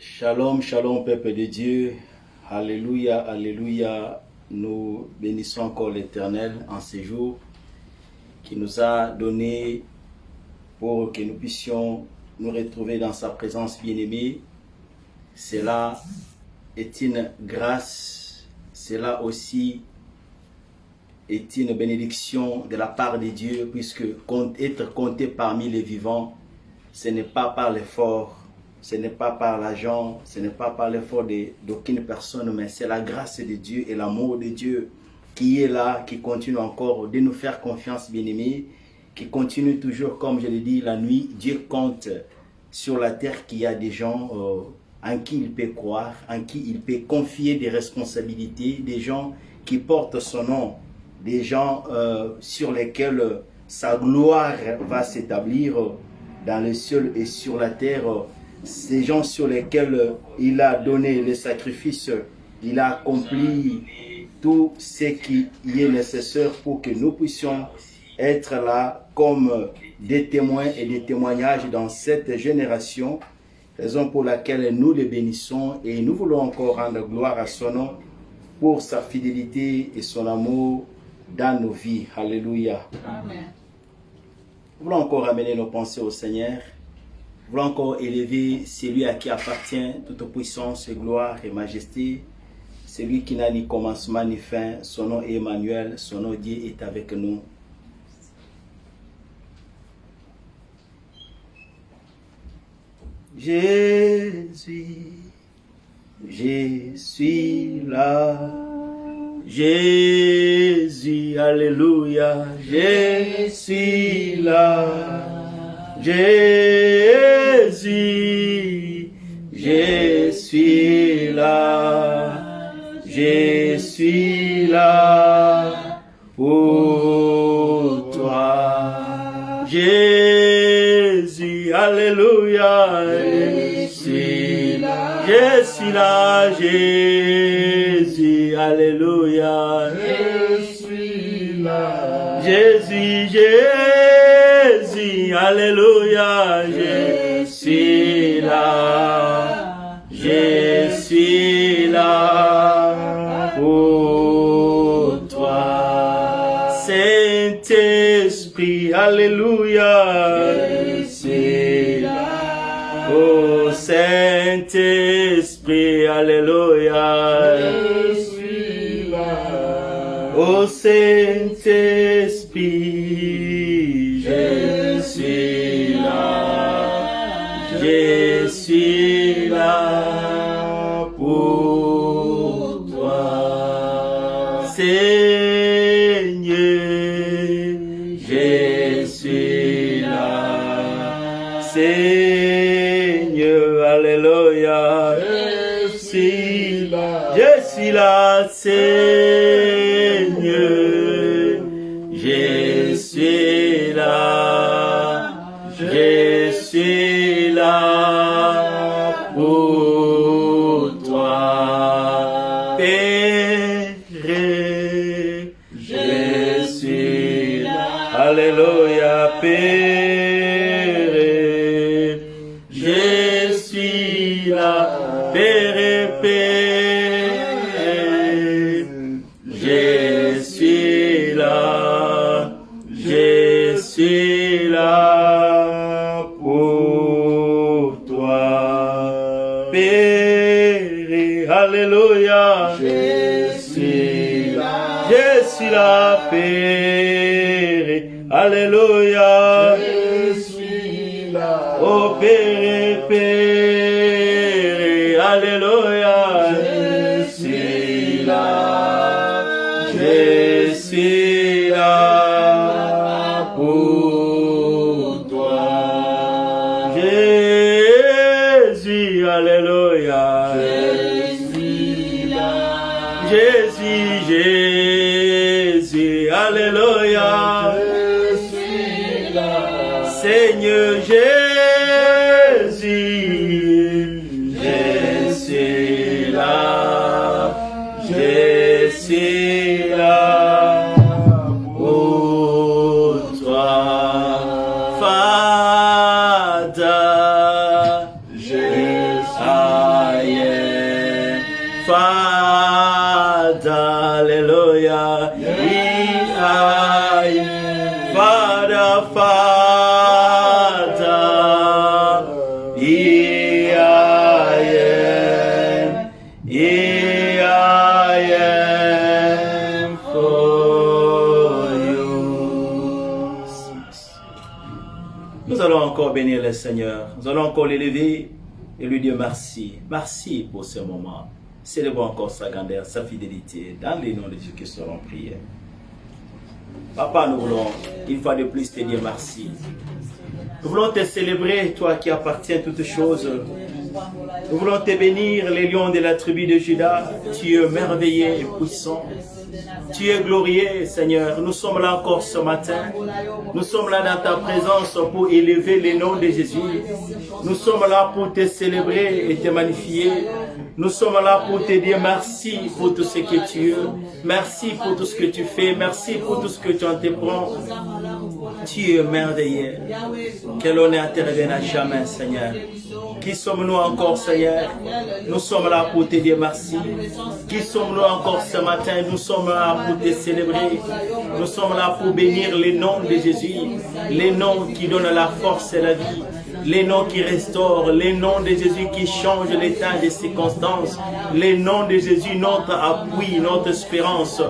Shalom, shalom, peuple de Dieu. Alléluia, alléluia. Nous bénissons encore l'Éternel en ces jours qui nous a donné pour que nous puissions nous retrouver dans sa présence bien-aimée. Cela est une grâce, cela aussi est une bénédiction de la part de Dieu, puisque être compté parmi les vivants, ce n'est pas par l'effort, ce n'est pas par l'argent, ce n'est pas par l'effort d'aucune personne, mais c'est la grâce de Dieu et l'amour de Dieu qui est là, qui continue encore de nous faire confiance, bien-aimés, qui continue toujours, comme je l'ai dit, la nuit. Dieu compte sur la terre qu'il y a des gens en qui il peut croire, en qui il peut confier des responsabilités, des gens qui portent son nom, des gens sur lesquels sa gloire va s'établir dans le ciel et sur la terre. Ces gens sur lesquels il a donné le sacrifice, il a accompli tout ce qui est nécessaire pour que nous puissions être là comme des témoins et des témoignages dans cette génération, raison pour laquelle nous les bénissons et nous voulons encore rendre gloire à son nom pour sa fidélité et son amour dans nos vies. Alléluia. Amen. Nous voulons encore ramener nos pensées au Seigneur. Nous voulons encore élever celui à qui appartient toute puissance, gloire et majesté. Celui qui n'a ni commencement ni fin. Son nom est Emmanuel. Son nom Dieu est avec nous. Jésus, je suis là. Jésus, alléluia, je suis là. Jésus, je suis là. Je suis là pour toi. Jésus, alléluia, je suis là. Je suis là, Jésus, alléluia, je suis là. Jésus, Jésus, alléluia, je suis là. Je suis là pour toi. Saint-Esprit, alléluia, je suis là. Oh Saint-Esprit, alléluia, je suis là. Oh Saint-Esprit, je suis là. Je suis là pour toi. Seigneur, je suis là. Seigneur, alléluia, je suis là. Je suis là, Seigneur, je suis là. Je suis là pour toi. Père, je suis là. Alléluia, Père, je suis là. Père, Père, je suis là. Je suis là pour toi. Père, alléluia, je suis là. Je suis là, Père, alléluia, je suis là. Oh Père, Père, alléluia, je suis là. Je suis là pour toi. Jésus, alléluia, je suis là. Jésus, Jésus, alléluia, je suis là. Seigneur Jésus, je suis là. Je suis là pour toi. Father, je suis Here I am for you. Nous allons encore bénir le Seigneur. Nous allons encore l'élever et lui dire merci. Merci pour ce moment. Célébrons encore sa grandeur, sa fidélité. Dans les noms de Dieu qui seront priés. Papa, nous voulons une fois de plus te dire merci. Nous voulons te célébrer, toi qui appartiens à toutes choses. Nous voulons te bénir, les lions de la tribu de Juda. Tu es merveilleux et puissant. Tu es glorieux, Seigneur. Nous sommes là encore ce matin. Nous sommes là dans ta présence pour élever le nom de Jésus. Nous sommes là pour te célébrer et te magnifier. Nous sommes là pour te dire merci pour tout ce que tu es. Merci pour tout ce que tu fais. Merci pour tout ce que tu entreprends. Tu es merveilleux. Que l'honneur te revienne à jamais, Seigneur. Qui sommes-nous encore, Seigneur? Nous sommes là pour te dire merci. Qui sommes-nous encore ce matin? Nous sommes là pour te célébrer. Nous sommes là pour bénir le nom de Jésus. Les noms qui donnent la force et la vie. Les noms qui restaurent, les noms de Jésus qui changent l'état des circonstances, les noms de Jésus notre appui, notre espérance,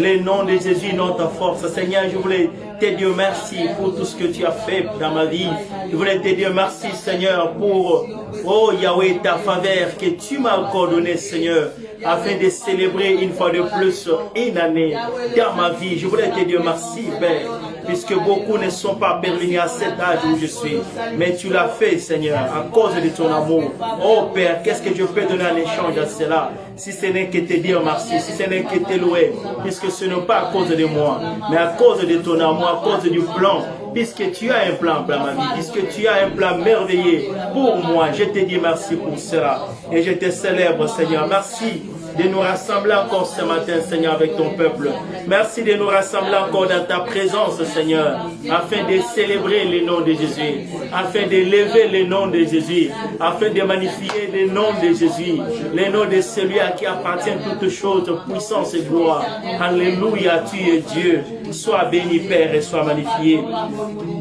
les noms de Jésus notre force. Seigneur, je voulais te dire merci pour tout ce que tu as fait dans ma vie. Je voulais te dire merci, Seigneur, pour, oh Yahweh, ta faveur que tu m'as encore donnée, Seigneur, afin de célébrer une fois de plus une année dans ma vie. Je voulais te dire merci, Père, puisque beaucoup ne sont pas parvenus à cet âge où je suis. Mais tu l'as fait, Seigneur, à cause de ton amour. Oh Père, qu'est-ce que je peux donner en échange à cela? Si ce n'est que te dire merci, si ce n'est que te louer, puisque ce n'est pas à cause de moi, mais à cause de ton amour, à cause du plan, puisque tu as un plan pour ma vie, puisque tu as un plan merveilleux pour moi. Je te dis merci pour cela. Et je te célèbre, Seigneur. Merci de nous rassembler encore ce matin, Seigneur, avec ton peuple. Merci de nous rassembler encore dans ta présence, Seigneur, afin de célébrer le nom de Jésus, afin de lever le nom de Jésus, afin de magnifier le nom de Jésus, le nom de celui à qui appartient toutes choses, puissance et gloire. Alléluia, tu es Dieu. Sois béni, Père, et sois magnifié.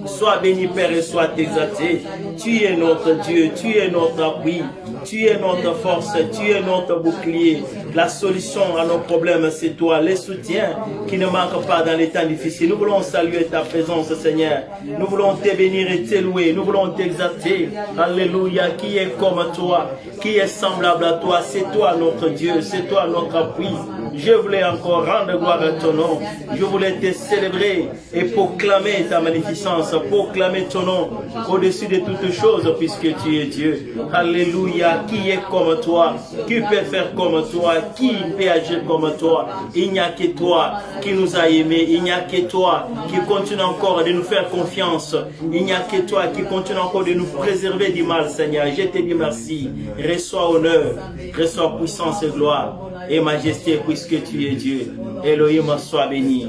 Sois béni, Père, et sois exalté. Tu es notre Dieu, tu es notre appui, tu es notre force, tu es notre bouclier. La solution à nos problèmes, c'est toi. Les soutiens qui ne manquent pas dans les temps difficiles. Nous voulons saluer ta présence, Seigneur. Nous voulons te bénir et te louer. Nous voulons t'exalter. Alléluia. Qui est comme toi? Qui est semblable à toi? C'est toi notre Dieu. C'est toi notre appui. Je voulais encore rendre gloire à ton nom. Je voulais te célébrer et proclamer ta magnificence, proclamer ton nom au-dessus de toutes choses, puisque tu es Dieu. Alléluia. Qui est comme toi? Qui peut faire comme toi? Qui peut agir comme toi? Il n'y a que toi qui nous a aimés. Il n'y a que toi qui continue encore de nous faire confiance. Il n'y a que toi qui continue encore de nous préserver du mal, Seigneur. Je te dis merci. Reçois honneur, reçois puissance et gloire et majesté, puisque tu es Dieu. Elohim soit béni.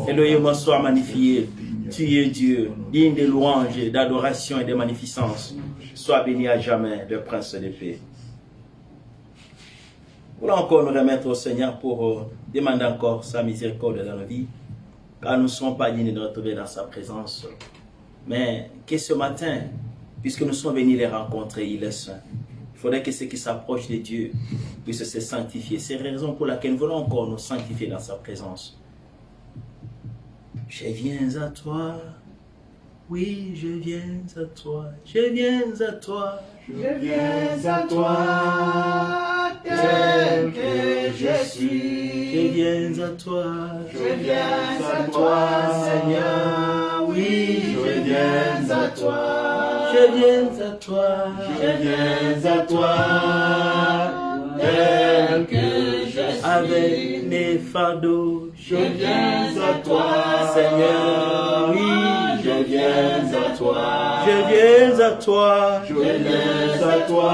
Elohim soit magnifié. Tu es Dieu, digne de louanges, d'adoration et de magnificence. Sois béni à jamais, le Prince de paix. Nous voulons encore nous remettre au Seigneur pour demander encore sa miséricorde dans nos vies, car nous ne sommes pas dignes de nous retrouver dans sa présence. Mais que ce matin, puisque nous sommes venus les rencontrer, il est saint. Il faudrait que ceux qui s'approchent de Dieu puissent se sanctifier. C'est la raison pour laquelle nous voulons encore nous sanctifier dans sa présence. Je viens à toi, oui, je viens à toi, je viens à toi, je viens à toi, tel que je suis. Je viens à toi, je viens à toi, Seigneur, oui, je viens à toi, je viens à toi, je viens à toi, tel que je suis. Avec mes fardeaux, je viens à toi, Seigneur, oui, je viens à toi, je viens à toi, je viens à toi,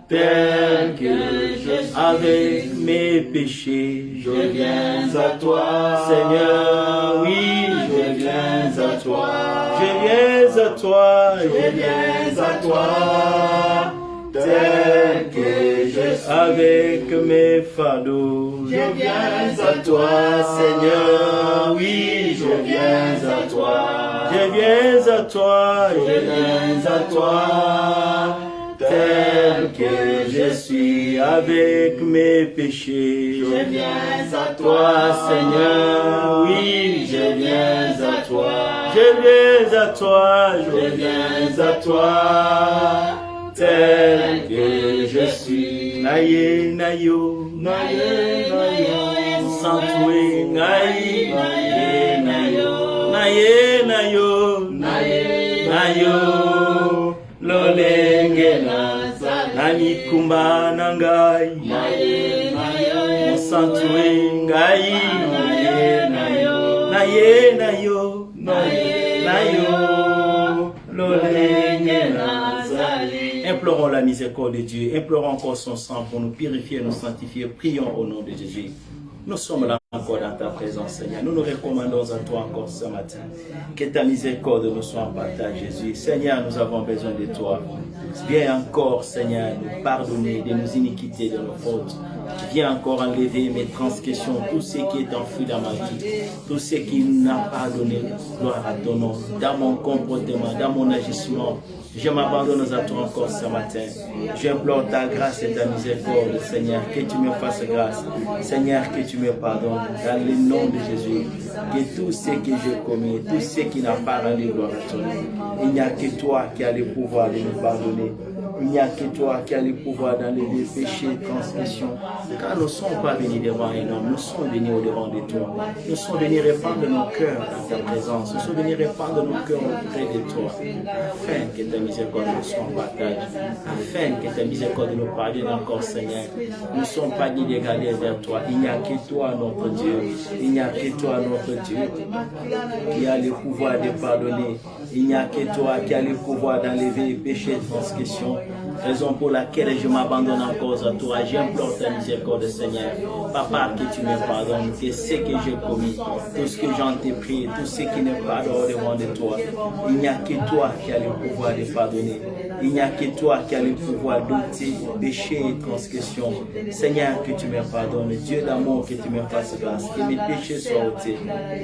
tel que je suis. Avec mes péchés, je viens à toi, Seigneur, oui, je viens à toi, je viens à toi, je viens à toi, tel que je suis. Avec mes fardeaux, Je viens à toi, Seigneur, oui, je viens à toi. Je viens à toi, je viens à toi, tel que je suis, avec mes péchés. Je viens à Toi, Seigneur, oui, je viens à toi. Je viens à toi, je viens à toi, tel que je suis. Naye, nayo, Naye, nayo, santoué, naye, naye, nayo, naye, nayo, naye, nayo, lolenge na, nami kumba nangai, naye, nayo, santoué, ngai, naye, nayo, naye, nayo, nayo, lolenge na. Implorons la miséricorde de Dieu, implorons encore son sang pour nous purifier, nous sanctifier. Prions au nom de Jésus. Nous sommes là encore dans ta présence, Seigneur. Nous nous recommandons à toi encore ce matin. Que ta miséricorde nous soit en partage, Jésus. Seigneur, nous avons besoin de toi. Viens encore, Seigneur, nous pardonner de nos iniquités, de nos fautes. Viens encore enlever mes transgressions, tout ce qui est enfoui dans ma vie, tout ce qui n'a pas donné gloire à ton nom, dans mon comportement, dans mon agissement. Je m'abandonne à toi encore ce matin. J'implore ta grâce et ta miséricorde, Seigneur, que tu me fasses grâce. Seigneur, que tu me pardonnes. Dans le nom de Jésus, que tout ce que j'ai commis, tout ce qui n'a pas rendu gloire à ton nom, il n'y a que toi qui as le pouvoir de nous pardonner. Il n'y a que toi qui as le pouvoir d'enlever péché, transgression. Car nous ne sommes pas venus devant un homme, nous sommes venus au-devant de toi. Nous sommes venus répandre nos cœurs dans ta présence. Nous sommes venus répandre nos cœurs auprès de toi. Afin que ta miséricorde nous soit en partage. Afin que ta miséricorde nous pardonne encore, Seigneur. Nous ne sommes pas ni d'égaler vers toi. Il n'y a que toi, notre Dieu. Il n'y a que toi, notre Dieu, qui a le pouvoir de pardonner. Il n'y a que toi qui a le pouvoir d'enlever péché et transgression. Raison pour laquelle je m'abandonne encore à toi. J'implore ta miséricorde, Seigneur. Papa, que tu me pardonnes, que ce que j'ai commis, tout ce que j'en t'ai pris, tout ce qui n'est pas devant de toi. Il n'y a que toi qui as le pouvoir de pardonner. Il n'y a que toi qui as le pouvoir d'ôter péché et transgression. Seigneur, que tu me pardonnes. Dieu d'amour, que tu me fasses grâce. Que mes péchés soient ôtés.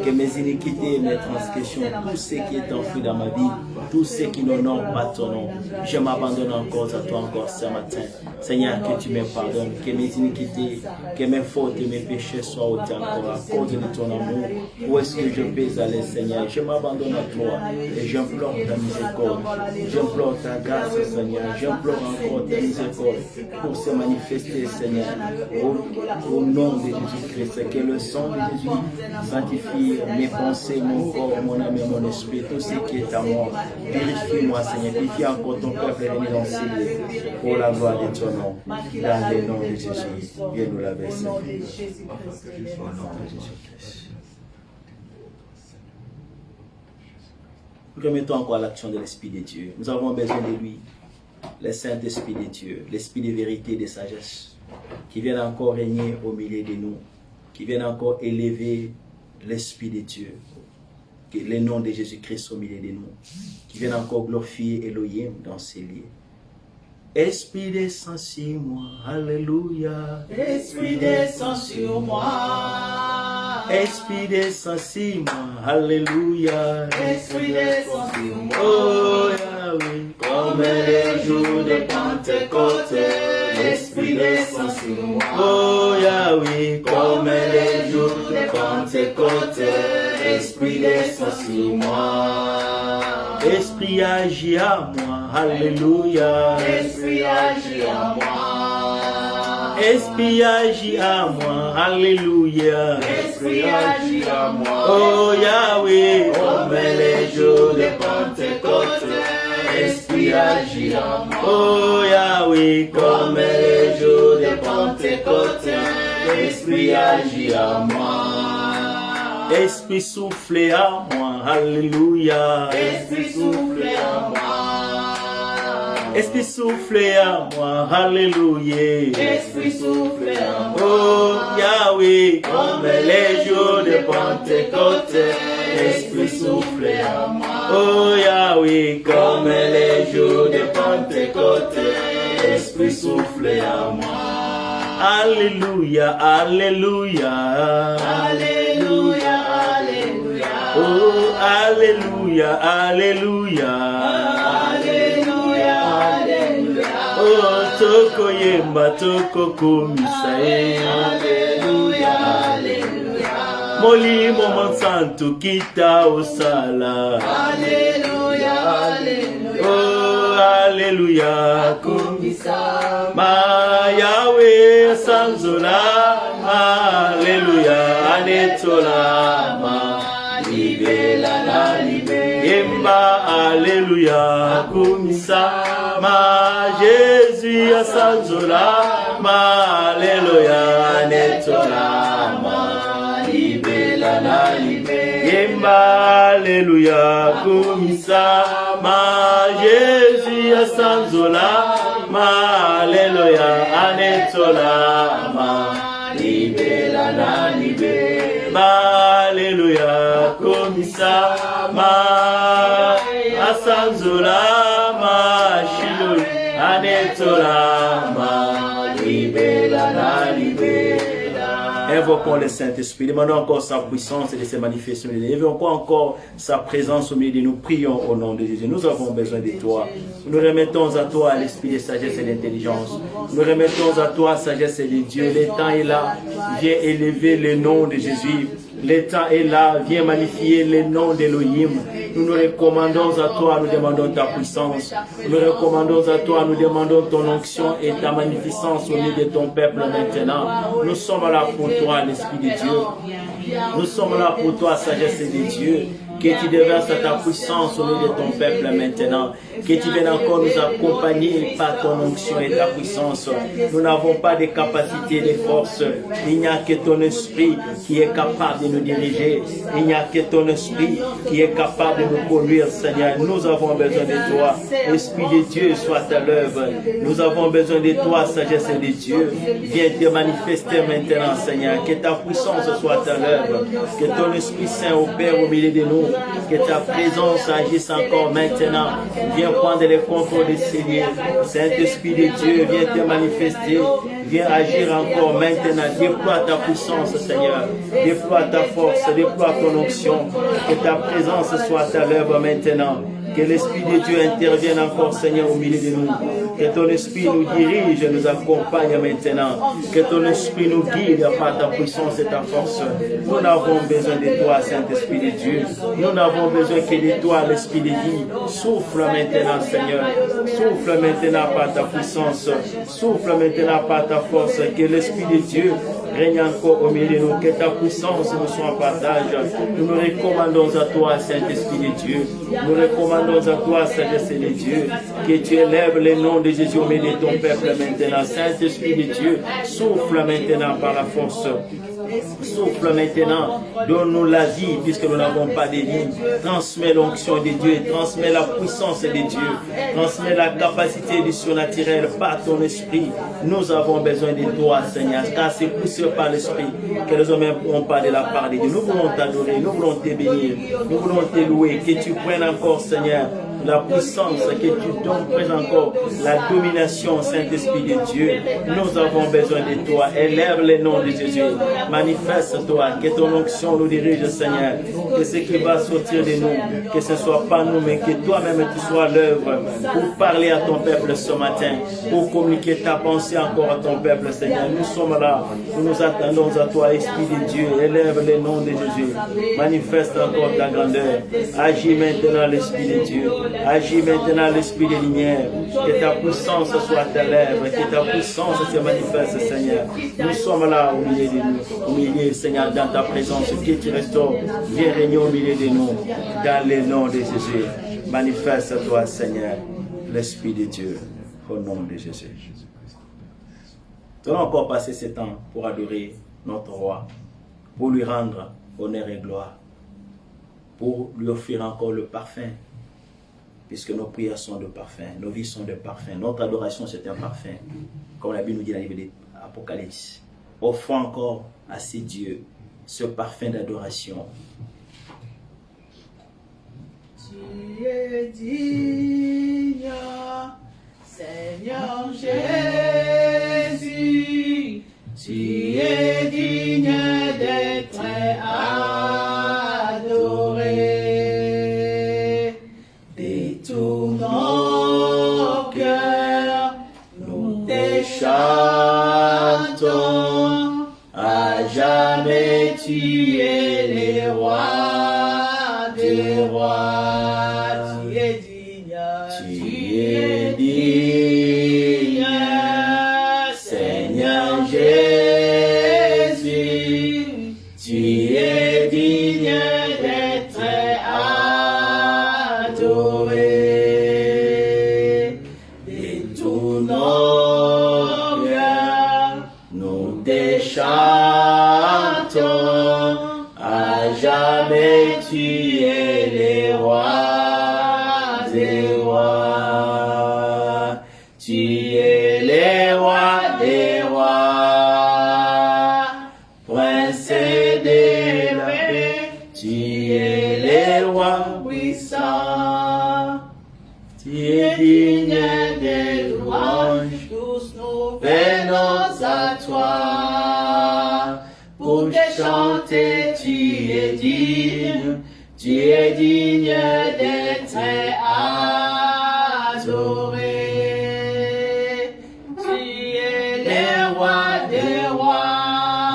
Que mes iniquités et mes transgressions, tout ce qui est enfoui dans ma vie, tout ce qui n'honore pas ton nom, je m'abandonne encore à toi encore ce matin. Seigneur, que tu me pardonnes, que mes iniquités, que mes fautes et mes péchés soient ôtés encore à cause de ton amour. Où est-ce que je peux aller, Seigneur? Je m'abandonne à toi et j'implore ta miséricorde. J'implore ta grâce, Seigneur. J'implore encore ta miséricorde pour se manifester, Seigneur. Au nom de Jésus-Christ, que le sang de Jésus sanctifie mes pensées, mon corps, mon âme et mon esprit, tout ce qui est à moi. Purifie-moi, Seigneur. Purifie encore ton peuple venu dans ces lieux. Pour la gloire de ton nom. Dans le nom de Jésus. Viens nous laver, Seigneur. Au nom de Jésus-Christ. Remettons encore l'action de l'Esprit de Dieu. Nous avons besoin de lui. Le Saint-Esprit de Dieu. L'Esprit de vérité et de sagesse. Qui vienne encore régner au milieu de nous. Qui vienne encore élever l'Esprit de Dieu. Le nom de Jésus-Christ au milieu de nous. Qui vienne encore glorifier Elohim dans ces lieux. Esprit descend sur moi, alléluia. Esprit descend sur moi. Esprit descend sur moi, alléluia. Esprit descend sur moi. Oh Yahweh, comme les jours de Pentecôte. L'Esprit descend sur moi. Oh Yahweh, comme les jours de Pentecôte. L'Esprit descend sur moi. Esprit agit à moi, alléluia. Esprit agit à moi. Esprit agit à moi, alléluia. Esprit agit à moi. Oh Yahweh, comme les jours de Pentecôte. Esprit agit à moi. Oh Yahweh, comme les jours de Pentecôte. Esprit agit à moi. Esprit soufflé à moi, alléluia. Esprit soufflé à moi. Esprit soufflé à moi, alléluia. Esprit soufflé à moi. Oh Yahweh, comme les jours de Pentecôte. Esprit soufflé à moi. Oh Yahweh, comme les jours de Pentecôte. Jésus, soufflez en moi. Alléluia, alléluia. Alléluia, alléluia. Oh, alléluia, alléluia. Alléluia, alléluia. Oh, toko yemba, toko komisae. Alléluia, alléluia. Molimo monsanto kita osala. Alléluia, alléluia. Oh, alléluia. Kumisa. Ma Yahweh sanzola. Alléluia, anetola. Ma libela la libela. Yemba, alléluia. Kumisa. Ma Jésus sanzola. Ma alléluia, anetola. Ma libela la libela. Yemba, alléluia. Kumisa. Ma Jésus sanzola. Ma alléluia, anetola. Ma libela la libela. Ma alléluia, komisa. Ma asanzola. Ma shilo anetola. Ma libela la libela. Invoquons le Saint-Esprit, demandons encore sa puissance et de ses manifestations. Invoquons encore sa présence au milieu de nous. Prions au nom de Jésus. Nous avons besoin de toi. Nous remettons à toi l'esprit de sagesse et d'intelligence. Nous remettons à toi sagesse et de Dieu. Le temps est là. Viens élever le nom de Jésus. Le temps est là. Viens magnifier le nom d'Elohim. Nous nous recommandons à toi. Nous demandons ta puissance. Nous nous recommandons à toi. Nous demandons ton onction et ta magnificence au milieu de ton peuple maintenant. Nous sommes là pour toi, l'Esprit de Dieu. Nous sommes là pour toi, sagesse de Dieu. Que tu déverses ta puissance au milieu de ton peuple maintenant. Que tu viennes encore nous accompagner par ton onction et ta puissance. Nous n'avons pas de capacité, de force. Il n'y a que ton esprit qui est capable de nous diriger. Il n'y a que ton esprit qui est capable de nous conduire, Seigneur. Nous avons besoin de toi. Esprit de Dieu, sois à l'œuvre. Nous avons besoin de toi, sagesse de Dieu. Viens te manifester maintenant, Seigneur. Que ta puissance soit à l'œuvre. Que ton Esprit Saint opère au milieu de nous. Que ta présence agisse encore maintenant. Viens prendre le contrôle des Seigneur. Saint-Esprit de Dieu, viens te manifester. Viens agir encore maintenant. Déploie ta puissance, Seigneur. Déploie ta force. Déploie ton onction. Que ta présence soit à l'œuvre maintenant. Que l'Esprit de Dieu intervienne encore, Seigneur, au milieu de nous. Que ton Esprit nous dirige, nous accompagne maintenant. Que ton Esprit nous guide par ta puissance et ta force. Nous n'avons besoin de toi, Saint-Esprit de Dieu. Nous n'avons besoin que de toi, l'Esprit de vie. Souffle maintenant, Seigneur. Souffle maintenant par ta puissance. Souffle maintenant par ta force. Que l'Esprit de Dieu règne encore au milieu de nous. Que ta puissance nous soit en partage. Nous nous recommandons à toi, Saint-Esprit de Dieu. Nous recommandons à toi, sagesse de Dieu, que tu élèves le nom de Jésus au milieu de ton peuple maintenant. Saint-Esprit de Dieu, souffle maintenant par la force. Souffle maintenant, donne-nous la vie puisque nous n'avons pas de vie. Transmets l'onction de Dieu, transmets la puissance de Dieu, transmets la capacité du surnaturel par ton esprit. Nous avons besoin de toi, Seigneur, car c'est poussé par l'esprit que les hommes n'ont pas de la part de Dieu. Nous voulons t'adorer, nous voulons te bénir, nous voulons te louer, que tu prennes encore, Seigneur, la puissance, que tu prennes encore la domination, Saint-Esprit de Dieu. Nous avons besoin de toi. Élève le nom de Jésus. Manifeste-toi, que ton onction nous dirige, Seigneur. Que ce qui va sortir de nous, que ce ne soit pas nous, mais que toi-même tu sois à l'œuvre pour parler à ton peuple ce matin, pour communiquer ta pensée encore à ton peuple, Seigneur. Nous sommes là, nous nous attendons à toi, Esprit de Dieu. Élève le nom de Jésus. Manifeste encore ta grandeur. Agis maintenant, l'Esprit de Dieu. Agis maintenant, l'Esprit de lumière. Que ta puissance soit à l'œuvre, que ta puissance se manifeste, Seigneur. Nous sommes là au milieu de nous, au milieu, Seigneur, dans ta présence. Que tu restaures, viens régner au milieu de nous, dans le nom de Jésus. Manifeste-toi, Seigneur, l'Esprit de Dieu, au nom de Jésus. Nous allons encore passer ce temps pour adorer notre roi, pour lui rendre honneur et gloire, pour lui offrir encore le parfum, puisque nos prières sont de parfum, nos vies sont de parfum, notre adoration c'est un parfum, comme la Bible nous dit dans le livre de l'Apocalypse. Offrons encore à ces dieux ce parfum d'adoration. Tu es digne, Seigneur Jésus. Tu es digne d'être adoré. De tout nos cœurs, nous te chantons. À jamais tu es le roi des rois. Tu es digne, tu es digne, Seigneur Jésus. Tu es digne d'être adoré. De tous nos cœurs, nous te chantons. À jamais tu es le roi des rois. Tu es le roi des rois, prince de la paix. Tu es le roi puissant. Tu es digne de louange. Tous nous venons à toi pour te chanter. Tu es digne d'être adoré. Tu es le roi des rois,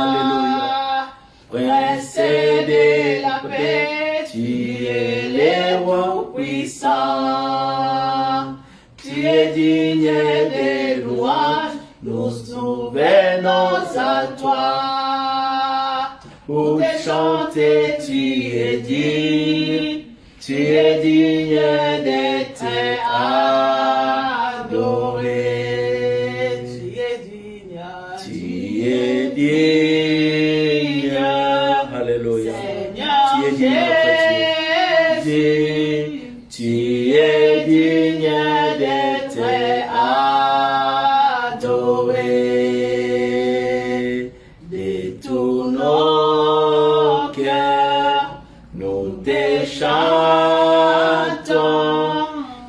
Alléluia. prince de la paix. Tu es le roi puissant. Tu es digne de louange. Nous nous venons à toi pour te chanter. Tu es digne d'être adoré. Tu es digne, Alléluia. Seigneur Tu es digne, notre Dieu. Tu es digne d'être adoré. De tous nos cœurs, nous te chantons.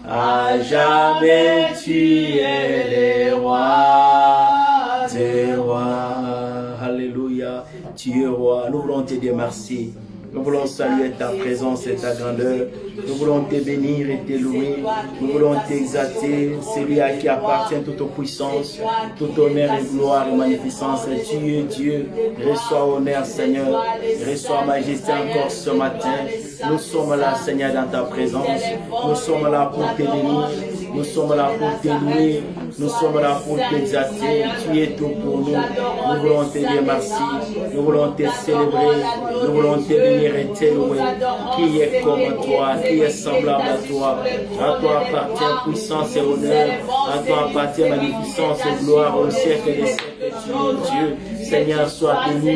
À jamais tu es le roi des rois. Alléluia. Tu es roi. Nous voulons te dire merci. Nous voulons saluer ta présence et ta grandeur. Nous voulons te bénir et te louer. Nous voulons t'exalter. Celui à qui appartient toute puissance, tout honneur et gloire et magnificence. Tu es Dieu. Reçois honneur, Seigneur. Reçois majesté encore ce matin. Nous sommes là, Seigneur, dans ta présence. Nous sommes là pour te bénir. Nous sommes là pour te louer. Nous sommes là pour t'exalter. Tu es tout pour nous. Nous voulons te dire merci. Nous voulons te célébrer. Nous voulons te bénir et te louer. Qui est comme toi? Qui est semblable à toi? À toi appartient puissance et honneur. À toi appartient magnificence et gloire au siècle des siècles. Tu es Dieu. Seigneur, sois béni.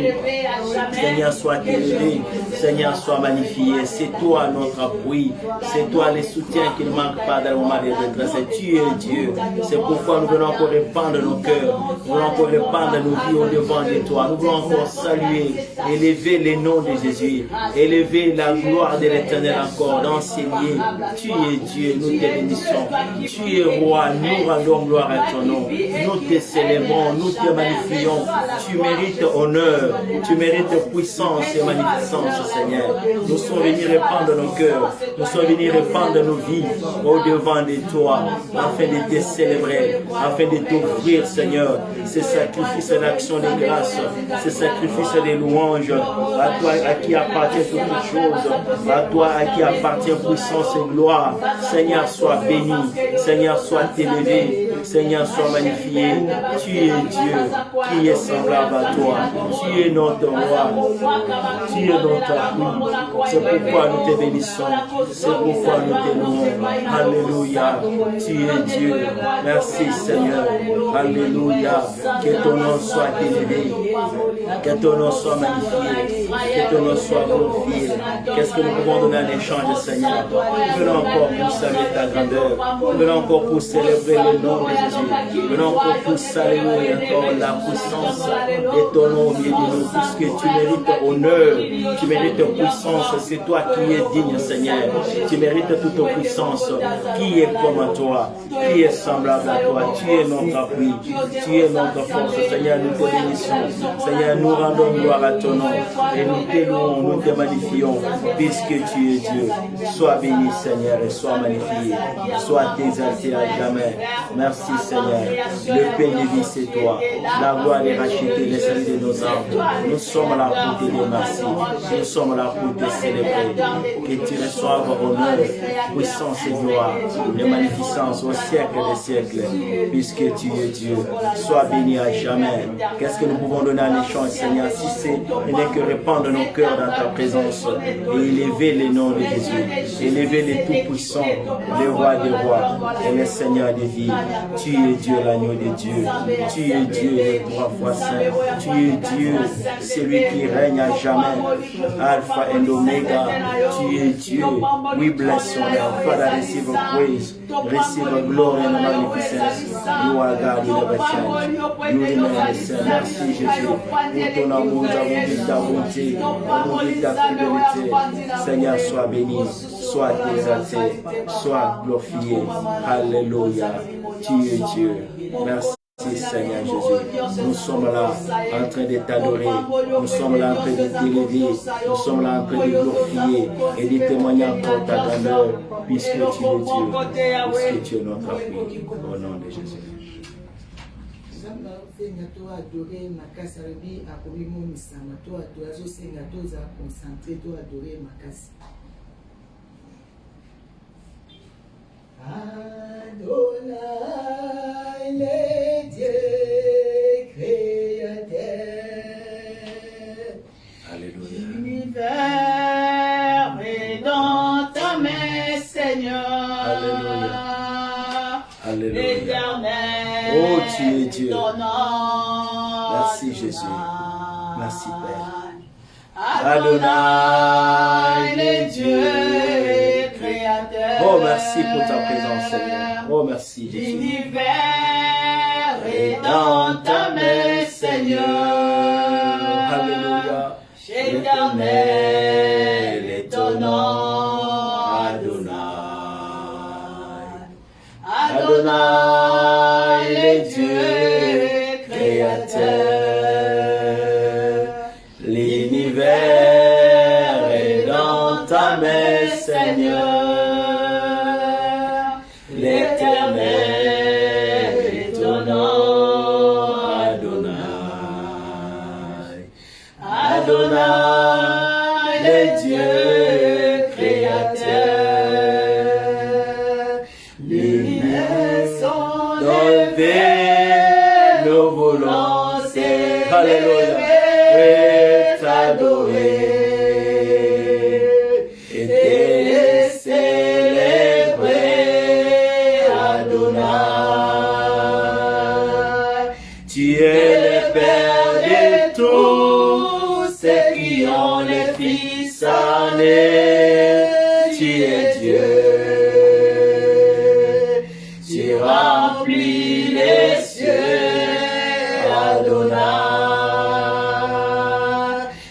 Seigneur, sois élevé. Seigneur, sois magnifié. C'est toi notre appui. C'est toi le soutien qui ne manque pas dans le moment de détresse. Tu es Dieu. C'est pourquoi nous voulons encore répandre nos cœurs. Nous voulons encore répandre nos vies au devant de toi. Nous voulons encore saluer, élever le nom de Jésus. Élever la gloire de l'Éternel encore dans ces lieux. Tu es Dieu. Nous te bénissons. Tu es roi. Nous rendons gloire à ton nom. Nous te célébrons. Nous te magnifions. Tu mérites honneur. Tu mérites puissance et magnificence, Seigneur. Nous sommes venus répandre nos cœurs. Nous sommes venus répandre nos vies au devant de toi, afin de te célébrer, afin de t'offrir, Seigneur, ce sacrifice d'action de grâce, ce sacrifice de louange, à toi à qui appartient toutes choses, à toi à qui appartient puissance et gloire. Seigneur, sois béni, Seigneur, sois élevé, Seigneur, sois magnifié. Tu es Dieu qui est semblable à toi. Tu es notre roi. Tu es notre appui. C'est pourquoi nous te bénissons. C'est pourquoi nous te louons. Alléluia. Tu es Dieu. Merci Seigneur. Alléluia. Que ton nom soit élevé. Que ton nom soit magnifié. Que ton nom soit glorifié. Qu'est-ce que nous pouvons donner en échange, Seigneur? Nous venons encore pour saluer ta grandeur. Nous venons encore pour célébrer le nom de Jésus. Venons pour tous saluer encore la puissance de ton nom au milieu de nous, puisque tu mérites honneur, tu mérites puissance. C'est toi qui es digne, Seigneur. Tu mérites toute puissance. Qui est comme toi? Qui est semblable à toi? Tu es notre appui, tu es notre force. Seigneur, nous te bénissons. Seigneur, nous rendons gloire à ton nom et nous te louons, nous te magnifions, puisque tu es Dieu. Sois béni, Seigneur, et sois magnifié. Sois exalté à jamais. Merci, Seigneur. Le pain de vie, c'est toi. La gloire est rachetée, les saints de nos âmes. Nous sommes là pour te dire merci. Nous sommes là pour te célébrer. Que tu reçoives honneur, puissance et gloire, les magnificences au siècle des siècles, puisque tu es Dieu. Sois béni à jamais. Qu'est-ce que nous pouvons donner en échange, Seigneur, si c'est n'est que répandre nos cœurs dans ta présence et élever les noms de Jésus, élever les tout-puissants, les rois des rois et les seigneurs des vies. Tu es Dieu, l'agneau de Dieu. Tu es Dieu, le 3 fois saint. Tu es Dieu, celui qui règne à jamais, Alpha and Omega. Tu es Dieu. We bless your name. Father, receive praise, receive glory and magnificence. You are God, you never change. You remain the same. Merci Jésus pour ton amour, ta bonté, ta fidélité. Seigneur, sois béni, sois exalté, sois glorifié. Alléluia. Tu es Dieu. Merci. Seigneur Jésus, nous sommes là en train de t'adorer, nous sommes là en train de t'élever, nous sommes là en train de glorifier et de témoigner encore ta grandeur, puisque tu es Dieu, puisque tu es notre appui, au nom de Jésus. Adonai, les dieux créateurs. Alléluia. L'univers est dans ta main, Seigneur. Alléluia. Alléluia. L'éternel. Oh, tu es Dieu. Merci Jésus. Merci Père. Adonai, les dieux créateurs. Oh, merci pour ta présence, Seigneur. Oh, merci, Jésus. L'univers est dans ta main, Seigneur. Alléluia. L'éternel est ton nom. Adonai. Adonai, les dieux créateurs. L'univers est dans ta main, Seigneur. L'éternel est ton nom, Adonai. Adonai, les dieux créateurs. L'univers sont levés, nous voulons célébrer, t'adorer. Tu es le Père de tous ceux qui ont les fils aînés. Tu es Dieu. Tu remplis les cieux, Adonai.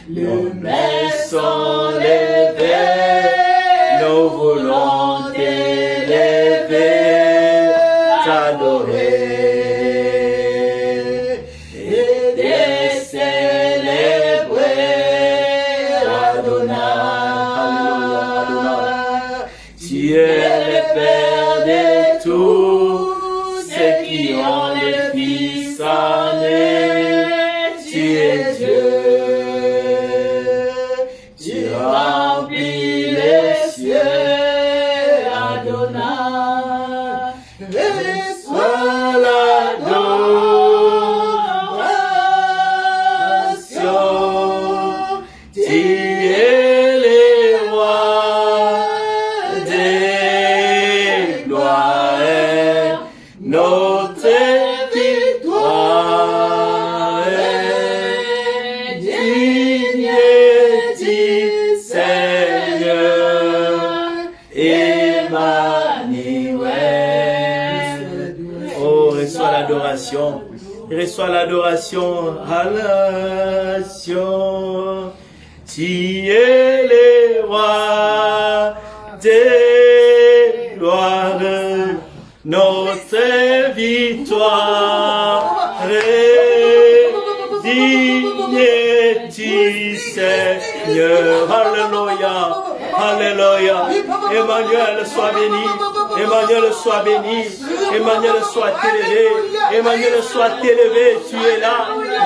Nos mains sont levées, nous voulons t'élever, t'adorer. Tu es le Père de tous ceux qui ont les fils aînés. Tu es Dieu. Tu remplis les cieux, Adonai. Reçois l'adoration. Tu es le roi des gloires, notre victoire est digne du Seigneur Emmanuel. Oh, reçois l'adoration. Reçois l'adoration. Adoration. Tu es le roi des gloires. Notre victoire. Digne es-tu, Seigneur. Alléluia. Alléluia. Emmanuel soit béni. Emmanuel soit béni. Emmanuel soit élevé. Emmanuel soit élevé. Tu es là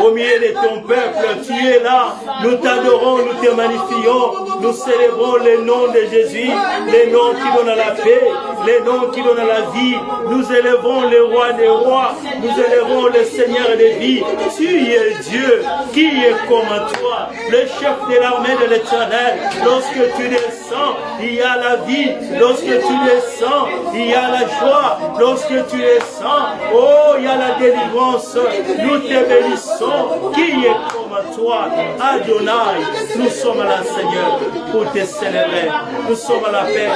au milieu de ton peuple. Tu es là. Nous t'adorons, nous te magnifions. Nous célébrons le nom de Jésus. Le nom qui donne la paix. Le nom qui donne la vie. Nous élevons le roi des rois. Nous élevons le Seigneur des vies. Tu es Dieu. Qui est comme toi? Le chef de l'armée de l'Éternel. Lorsque tu descends, il y a la vie. Lorsque tu descends, il y a la joie. Lorsque tu descends, oh, il y a la délivrance. Nous te bénissons. Qui est comme toi? Adonai, nous sommes là, Seigneur, pour te célébrer. Nous sommes à la paix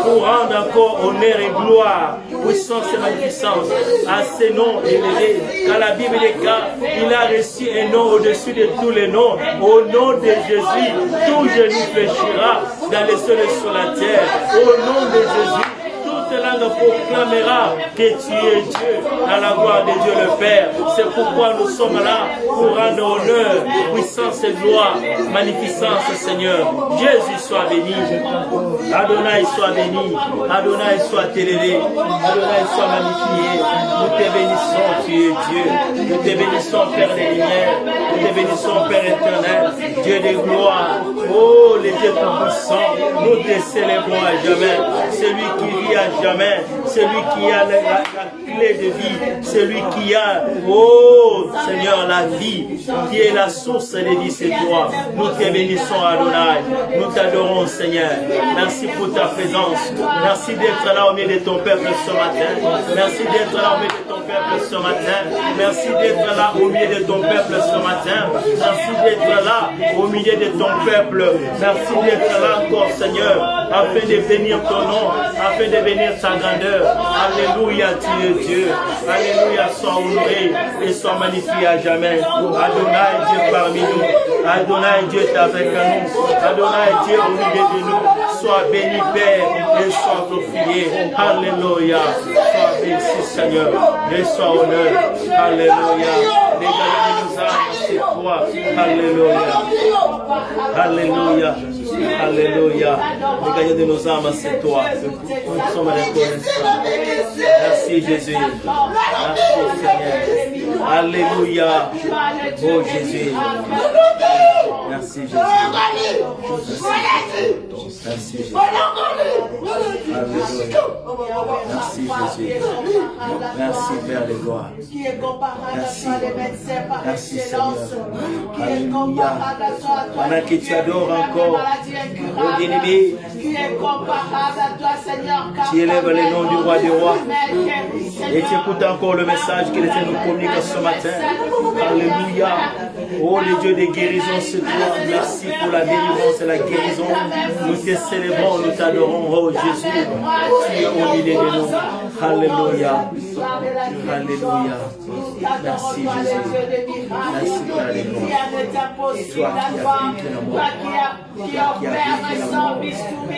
pour rendre encore honneur et gloire, puissance et magnificence à ces noms élevés. Car la Bible déclare, il a reçu un nom au-dessus de tous les noms. Au nom de Jésus, tout genou fléchira dans les cieux et sur la terre. Au nom de Jésus, toute langue proclamera que tu es Dieu, dans la gloire de Dieu le Père. C'est pourquoi nous sommes là pour rendre honneur, puissance et gloire, magnificence, Seigneur. Jésus soit béni. Adonai soit béni. Adonai soit élevé. Adonai soit magnifié. Nous te bénissons, tu es Dieu. Nous te bénissons, Père des lumières. Nous te bénissons, Père éternel, Dieu des gloires. Oh, les dieux tout-puissants, nous te célébrons à jamais. Celui qui vit à jamais, celui qui a la clé de vie, celui qui a, oh Seigneur, la vie, qui est la source de vie, c'est toi. Nous te bénissons, Adonai. Nous t'adorons, Seigneur. Merci pour ta présence. Merci d'être là au milieu de ton peuple ce matin. Merci d'être là au milieu de ton peuple ce matin. Merci d'être là au milieu de ton peuple ce matin. Merci d'être là au milieu de ton peuple. Merci d'être là encore, Seigneur, afin de bénir ton nom, afin de bénir ta grandeur. Alléluia, tu es Dieu. Alléluia, sois honoré et sois magnifié à jamais. Adonai, Dieu parmi nous. Adonai, Dieu est avec nous. Adonai, Dieu au milieu de nous. Sois béni, Père, et sois glorifié. Alléluia. Sois béni, Seigneur, et sois honneur. Alléluia. Les gars nous âmes, c'est toi. Alléluia. Alléluia. Alléluia. Les gagnants de nos âmes, c'est toi. Nous sommes reconnaissants. Merci Jésus. Merci Seigneur. Alléluia. Oh Jésus. Merci Jésus. Merci Jésus. Alléluia. Merci Jésus. Merci Père de gloire. Merci. Merci Seigneur. Alléluia. Pendant que tu adores encore, oh bien-aimé, tu élèves le nom du roi des rois et tu écoutes encore le message qu'il était nous communique ce matin. Alléluia. Oh le Dieu des guérisons, c'est toi. Merci pour la délivrance et la guérison. Nous te célébrons, nous t'adorons. Oh Jésus, tu es au milieu de nous. Alléluia. Alléluia. Merci Jésus. Merci Père de gloire.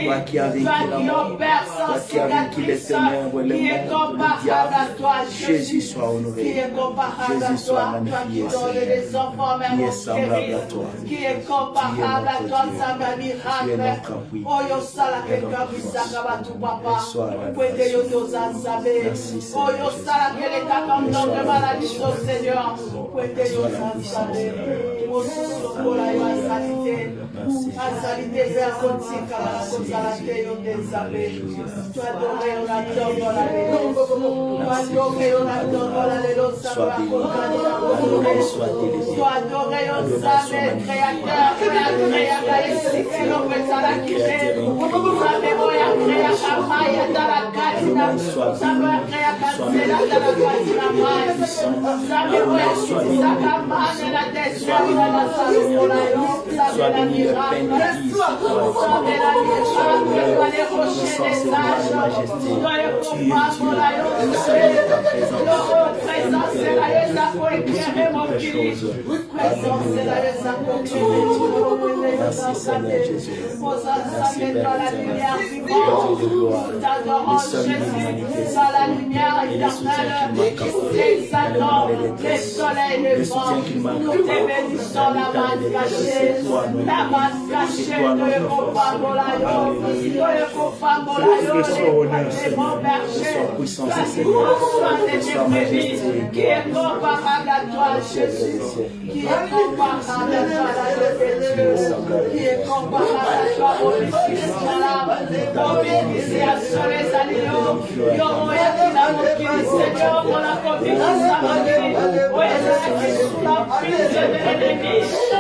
Toi qui as vaincu la mort, toi qui as vaincu les ténèbres, le monde, le diable. Jésus soit honoré. Jésus soit magnifié, Seigneur. Qui est semblable à toi. Qui est comparable à toi, ça va miracle. Oh, yo sala que kabisa kabatu papa. Puede yo zazabe. Oh, yo sala que le kakam dans de maladie, Seigneur. Puede yo zazabe. Oh, sokola yo asalite. Asalite vers kontika la konsalate yo dezabe. Tu adoré on adore la lelo. Tu adoré on adore la lelo. Sois béni. Tu adoré on savait créateur, créateur ici qui nous fait ça la quitter. Savez moi ya créateur maille dans la casina. Savez créateur c'est là dans la casina maille. Savez moi ya ça camane la destruction la salle pour la savez la miracle. Savez la miracle, doit les rocher des âges. Doit les combattre la présence pour éclairer mon cœur. Présence de la Merci Seigneur Jésus. Merci Père éternel. Nous t'adorons Jésus, dans la lumière éternelle, les soleils levants, nous te bénissons la main cachée de Kopamolayo, mon berger, qui est comparable à toi, Jésus, qui est comparable à toi, qui est comparable à toi, au Fils de l'âme, au Fils de les agneaux, Seigneur, on a confié dans sa vie, où est la fils de l'ennemi,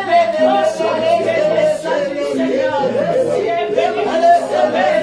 mais toi, Seigneur, qui est venu nous sauver,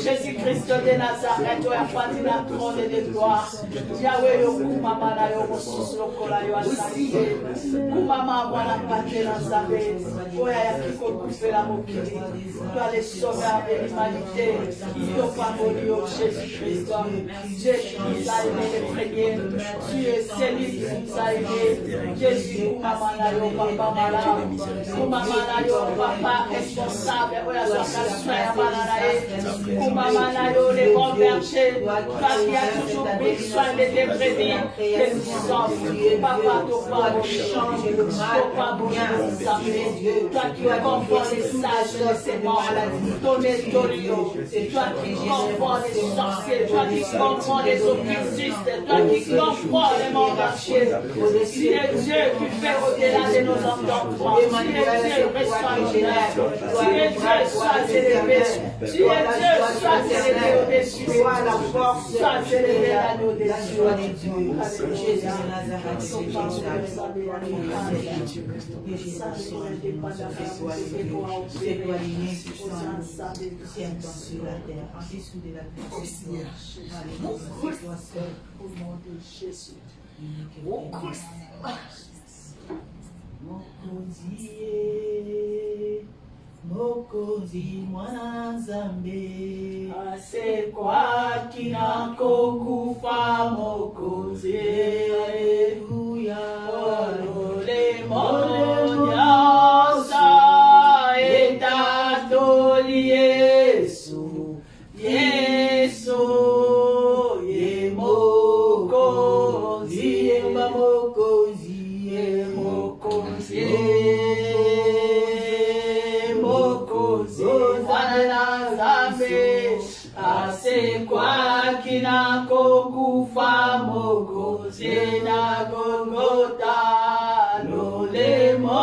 Jésus-Christ de Nazareth, tu as parti la trône de gloire. Yahweh, Kumama, Yomosus, Lokola, Yoasaki, Kumama, Wana Patena, Zabe, Oya, Kiko, Kufela, Mokiri, tu as les sauveurs de l'humanité, Yopamonio, Jésus-Christ, Jésus nous a aimé les premiers, tu es celui qui nous a aimé, Jésus, Kumama, Papa, Mala, Kumama, Papa, responsable, Oya, Kumamanayo, les bons bergers, toi qui as toujours pris soin de tes brebis, que nous sommes, Papa, toi change le mal, toi qui confonds les sages de ces morts, ton étorio, toi qui confonds les sorciers, toi qui confonds les occultistes, toi qui confonds les mondes entiers, tu es Dieu qui fait au-delà de nos entendements, tu es Dieu, reçois l'honneur, tu es Dieu, sois élevé, tu es Dieu, sois élevé au-dessus, sois la force, sois élevé à nos dessus. Jésus de Nazareth, Mokozi mwana Nzambe asekwa kinako kufa Mokozi Alleluia Olole monyosa etatoli Yesu Yesu ye Mokozi ye Mokozi ye Mokozi asekwa kinako kufa Mokozi na Golgotha lolemo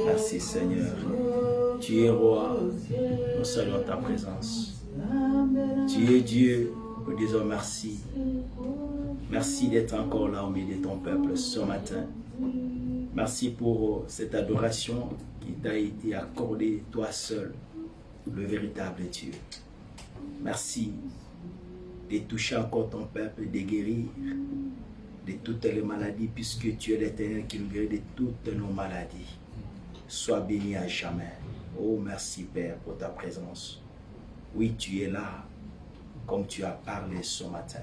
Merci Seigneur. Tu es roi. Nous saluons ta présence. Tu es Dieu. Nous disons merci. Merci d'être encore là au milieu de ton peuple ce matin. Merci pour cette adoration qui t'a été accordée, toi seul, le véritable Dieu. Merci de toucher encore ton peuple, de guérir de toutes les maladies, puisque tu es l'Éternel qui nous guérit de toutes nos maladies. Sois béni à jamais. Oh, merci Père pour ta présence. Oui, tu es là, comme tu as parlé ce matin.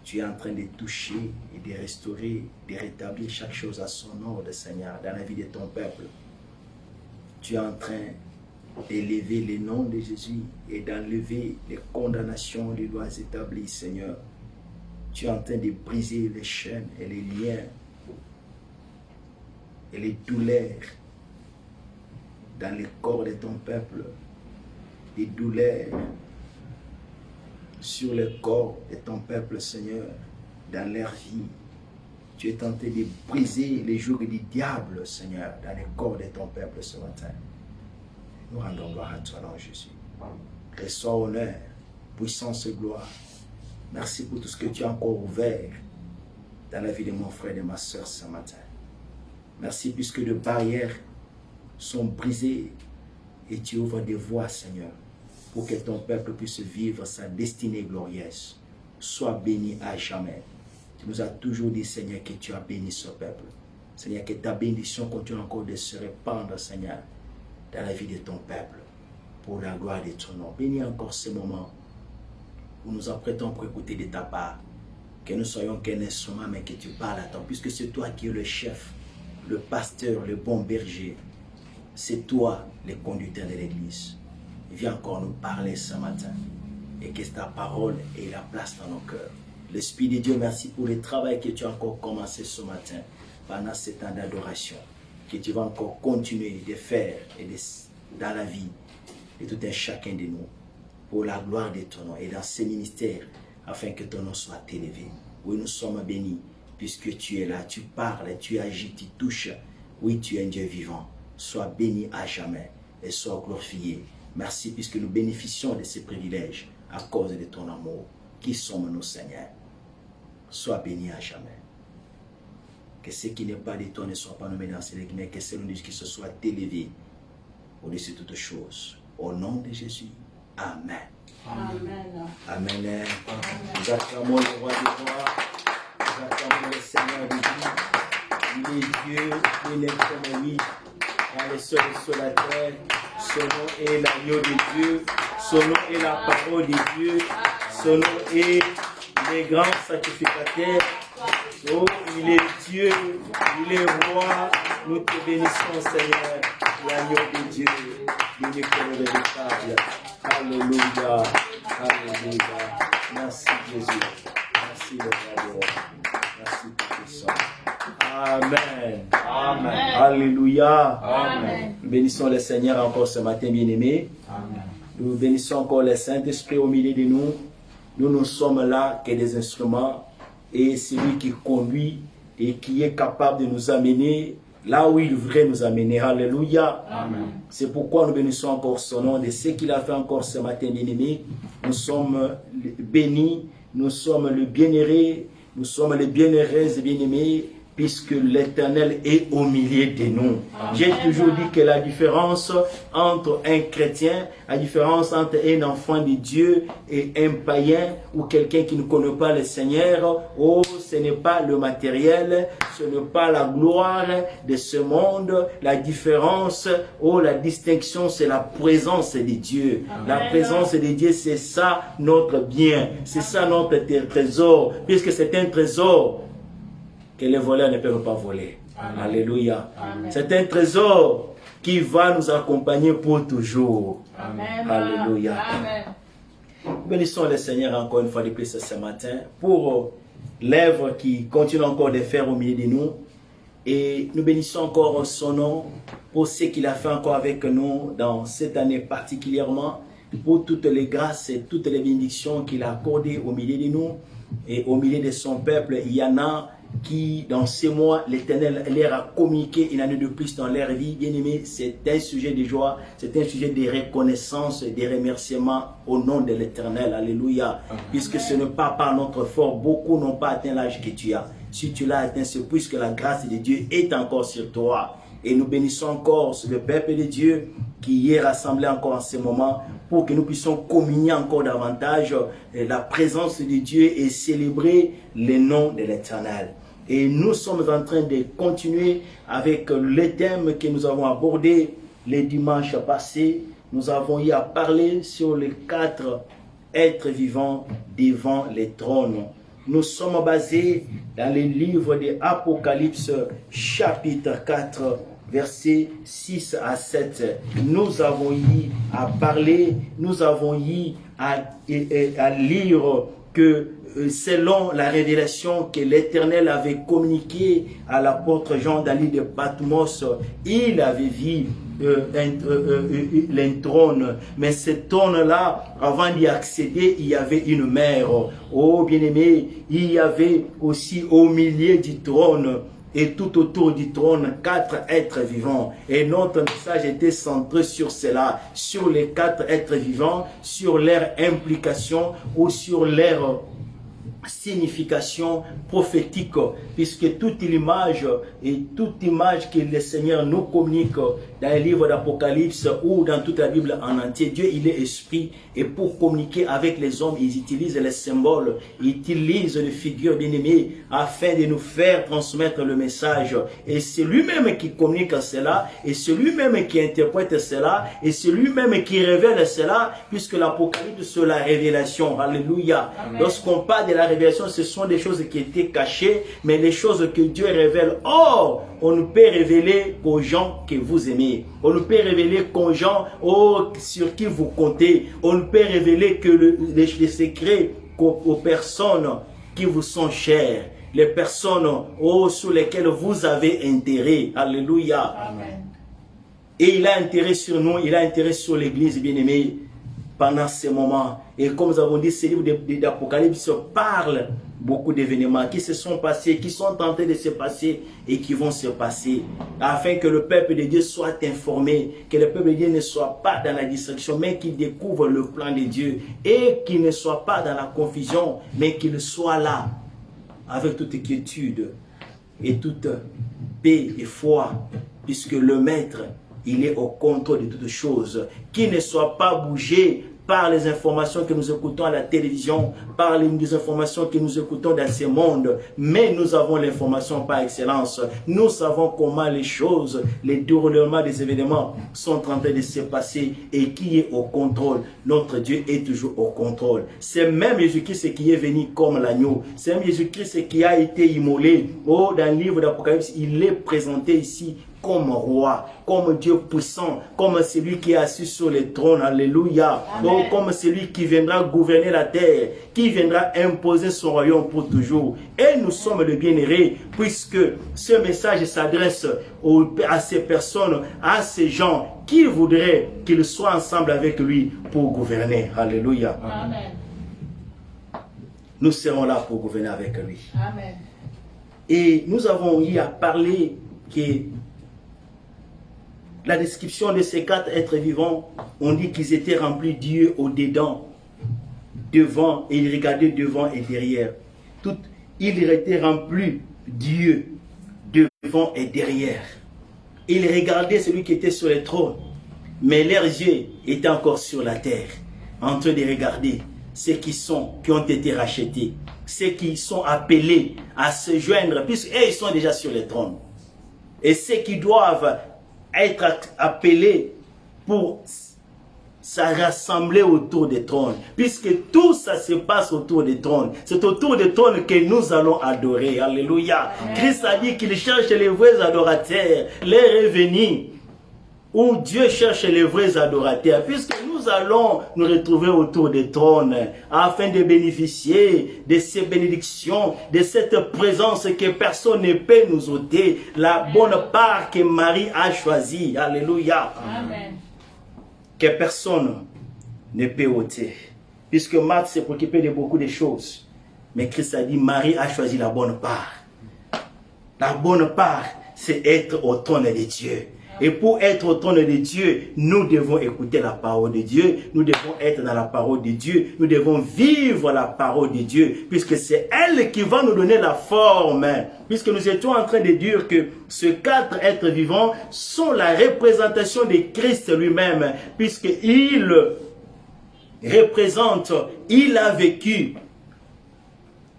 Tu es en train de toucher et de restaurer, de rétablir chaque chose à son ordre, Seigneur, dans la vie de ton peuple. Tu es en train d'élever le nom de Jésus et d'enlever les condamnations, les lois établies, Seigneur. Tu es en train de briser les chaînes et les liens et les douleurs dans le corps de ton peuple, les douleurs sur le corps de ton peuple, Seigneur, dans leur vie. Tu es tenté de briser les jours du diable, Seigneur, dans le corps de ton peuple ce matin. Nous rendons gloire à toi, non, Jésus. Reçois honneur, puissance et gloire. Merci pour tout ce que tu as encore ouvert dans la vie de mon frère et de ma soeur ce matin. Merci puisque les barrières sont brisées et tu ouvres des voies, Seigneur, pour que ton peuple puisse vivre sa destinée glorieuse. Sois béni à jamais. Tu nous as toujours dit, Seigneur, que tu as béni ce peuple. Seigneur, que ta bénédiction continue encore de se répandre, Seigneur, dans la vie de ton peuple, pour la gloire de ton nom. Bénis encore ce moment où nous apprêtons pour écouter de ta part, que nous soyons qu'un instrument, mais que tu parles à toi, puisque c'est toi qui es le chef, le pasteur, le bon berger. C'est toi le conducteur de l'église. Viens encore nous parler ce matin et que ta parole ait la place dans nos cœurs. L'Esprit de Dieu, merci pour le travail que tu as encore commencé ce matin pendant ce temps d'adoration, que tu vas encore continuer de faire dans la vie de tout un chacun de nous, pour la gloire de ton nom et dans ces ministères, afin que ton nom soit élevé. Oui, nous sommes bénis, puisque tu es là, tu parles, tu agis, tu touches. Oui, tu es un Dieu vivant. Sois béni à jamais et sois glorifié. Merci, puisque nous bénéficions de ces privilèges à cause de ton amour. Qui sommes-nous, Seigneur? Sois béni à jamais. Que ce qui n'est pas de toi ne soit pas nommé dans ces règles, mais que celui qui se soit élevé au-dessus de toutes choses. Au nom de Jésus. Amen. Amen. Amen. Nous acclamons le roi des rois. Nous acclamons le Seigneur des vies. Il est Dieu, il est comme lui. Dans les cieux et sur la terre, son nom est l'agneau de Dieu, son nom est la parole de Dieu, son nom est le grand sacrificateur. Oh, il est Dieu, il est roi. Nous te bénissons, Seigneur, l'agneau de Dieu, l'unique et véritable. Alléluia, alléluia. Merci Jésus, merci le roi. Merci Tout-Puissant. Amen. Amen. Alléluia. Amen. Nous bénissons le Seigneur encore ce matin, bien-aimés. Nous bénissons encore le Saint-Esprit au milieu de nous. Nous ne sommes là que des instruments et c'est lui qui conduit et qui est capable de nous amener là où il voudrait nous amener. Alléluia. Amen. C'est pourquoi nous bénissons encore son nom de ce qu'il a fait encore ce matin, bien-aimés. Nous sommes bénis, nous sommes le bien-aimé, nous sommes les bien-heureux et bien-aimés, puisque l'Éternel est au milieu de nous. J'ai toujours dit que la différence entre un chrétien, la différence entre un enfant de Dieu et un païen ou quelqu'un qui ne connaît pas le Seigneur, oh, ce n'est pas le matériel, ce n'est pas la gloire de ce monde. La différence, oh, la distinction, c'est la présence de Dieu. Amen. La présence de Dieu, c'est ça notre bien, c'est ça notre trésor, puisque c'est un trésor que les voleurs ne peuvent pas voler. Alléluia. C'est un trésor qui va nous accompagner pour toujours. Amen. Alléluia. Amen. Bénissons le Seigneur encore une fois de plus ce matin pour l'œuvre qui continue encore de faire au milieu de nous. Et nous bénissons encore son nom pour ce qu'il a fait encore avec nous dans cette année particulièrement, pour toutes les grâces et toutes les bénédictions qu'il a accordées au milieu de nous et au milieu de son peuple. Il y en a qui, dans ces mois, l'Éternel leur a communiqué une année de plus dans leur vie. Bien aimé, c'est un sujet de joie, c'est un sujet de reconnaissance et de remerciement au nom de l'Éternel. Alléluia. Puisque ce n'est pas par notre force, beaucoup n'ont pas atteint l'âge que tu as. Si tu l'as atteint, c'est puisque la grâce de Dieu est encore sur toi. Et nous bénissons encore le peuple de Dieu qui y est rassemblé encore en ce moment pour que nous puissions communier encore davantage la présence de Dieu et célébrer le nom de l'Éternel. Et nous sommes en train de continuer avec les thèmes que nous avons abordés les dimanches passés. Nous avons eu à parler sur les 4 êtres vivants devant les trônes. Nous sommes basés dans le livre de Apocalypse, chapitre 4, versets 6 à 7. Nous avons eu à parler, nous avons eu à lire que selon la révélation que l'Éternel avait communiquée à l'apôtre Jean dans l'île de Patmos, il avait vu un trône, mais ce trône-là, avant d'y accéder, il y avait une mer. Oh bien-aimé, il y avait aussi au milieu du trône et tout autour du trône 4 êtres vivants. Et notre message était centré sur cela, sur les 4 êtres vivants, sur leur implication ou sur leur signification prophétique, puisque toute l'image et toute image que le Seigneur nous communique dans le livre d'Apocalypse ou dans toute la Bible en entier, Dieu il est esprit, et pour communiquer avec les hommes, ils utilisent les symboles, ils utilisent les figures bien-aimées afin de nous faire transmettre le message. Et c'est lui-même qui communique cela, et c'est lui-même qui interprète cela, et c'est lui-même qui révèle cela, puisque l'Apocalypse c'est la révélation. Alléluia. Lorsqu'on parle de la révélation, ce sont des choses qui étaient cachées, mais les choses que Dieu révèle. Or, on ne peut révéler qu'aux gens que vous aimez. On ne peut révéler qu'aux gens sur qui vous comptez. On ne peut révéler que les secrets aux personnes qui vous sont chères. Les personnes sur lesquelles vous avez intérêt. Alléluia. Amen. Et il a intérêt sur nous, il a intérêt sur l'Église bien-aimée pendant ces moments. Et comme nous avons dit, ce livre d'Apocalypse parle beaucoup d'événements qui se sont passés, qui sont en train de se passer et qui vont se passer, afin que le peuple de Dieu soit informé, que le peuple de Dieu ne soit pas dans la distraction, mais qu'il découvre le plan de Dieu, et qu'il ne soit pas dans la confusion, mais qu'il soit là, avec toute quiétude et toute paix et foi, puisque le Maître, il est au contrôle de toutes choses, qu'il ne soit pas bougé par les informations que nous écoutons à la télévision, par les informations que nous écoutons dans ce monde, mais nous avons l'information par excellence. Nous savons comment les choses, les déroulements des événements sont en train de se passer et qui est au contrôle. Notre Dieu est toujours au contrôle. C'est même Jésus-Christ qui est venu comme l'agneau. C'est même Jésus-Christ qui a été immolé. Dans le livre d'Apocalypse, il est présenté ici comme roi, comme Dieu puissant, comme celui qui est assis sur le trône, alléluia, comme celui qui viendra gouverner la terre, qui viendra imposer son royaume pour toujours. Et nous sommes le bien-aimé, puisque ce message s'adresse à ces personnes, à ces gens qui voudraient qu'ils soient ensemble avec lui pour gouverner, alléluia. Amen. Nous serons là pour gouverner avec lui. Amen. Et nous avons eu à parler que la description de ces 4 êtres vivants, on dit qu'ils étaient remplis d'yeux au-dedans, devant, et ils regardaient devant et derrière. Ils étaient remplis d'yeux devant et derrière. Ils regardaient celui qui était sur le trône, mais leurs yeux étaient encore sur la terre, en train de regarder ceux qui ont été rachetés, ceux qui sont appelés à se joindre, puisqu'ils sont déjà sur le trône. Et ceux qui doivent être appelés pour ça rassemblait autour des trônes. Puisque tout ça se passe autour des trônes. C'est autour des trônes que nous allons adorer. Alléluia. Christ a dit qu'il cherche les vrais adorateurs. Les revenus. Où Dieu cherche les vrais adorateurs. Puisque nous allons nous retrouver autour des trônes. Afin de bénéficier de ces bénédictions. De cette présence que personne ne peut nous ôter. La bonne part que Marie a choisie. Alléluia. Amen. Que personne ne peut ôter. Puisque Marc s'est préoccupé de beaucoup de choses. Mais Christ a dit, Marie a choisi la bonne part. La bonne part, c'est être au trône de Dieu. Et pour être au trône de Dieu, nous devons écouter la parole de Dieu. Nous devons être dans la parole de Dieu. Nous devons vivre la parole de Dieu. Puisque c'est elle qui va nous donner la forme. Puisque nous étions en train de dire que ces 4 êtres vivants sont la représentation de Christ lui-même. Puisqu'il représente, il a vécu.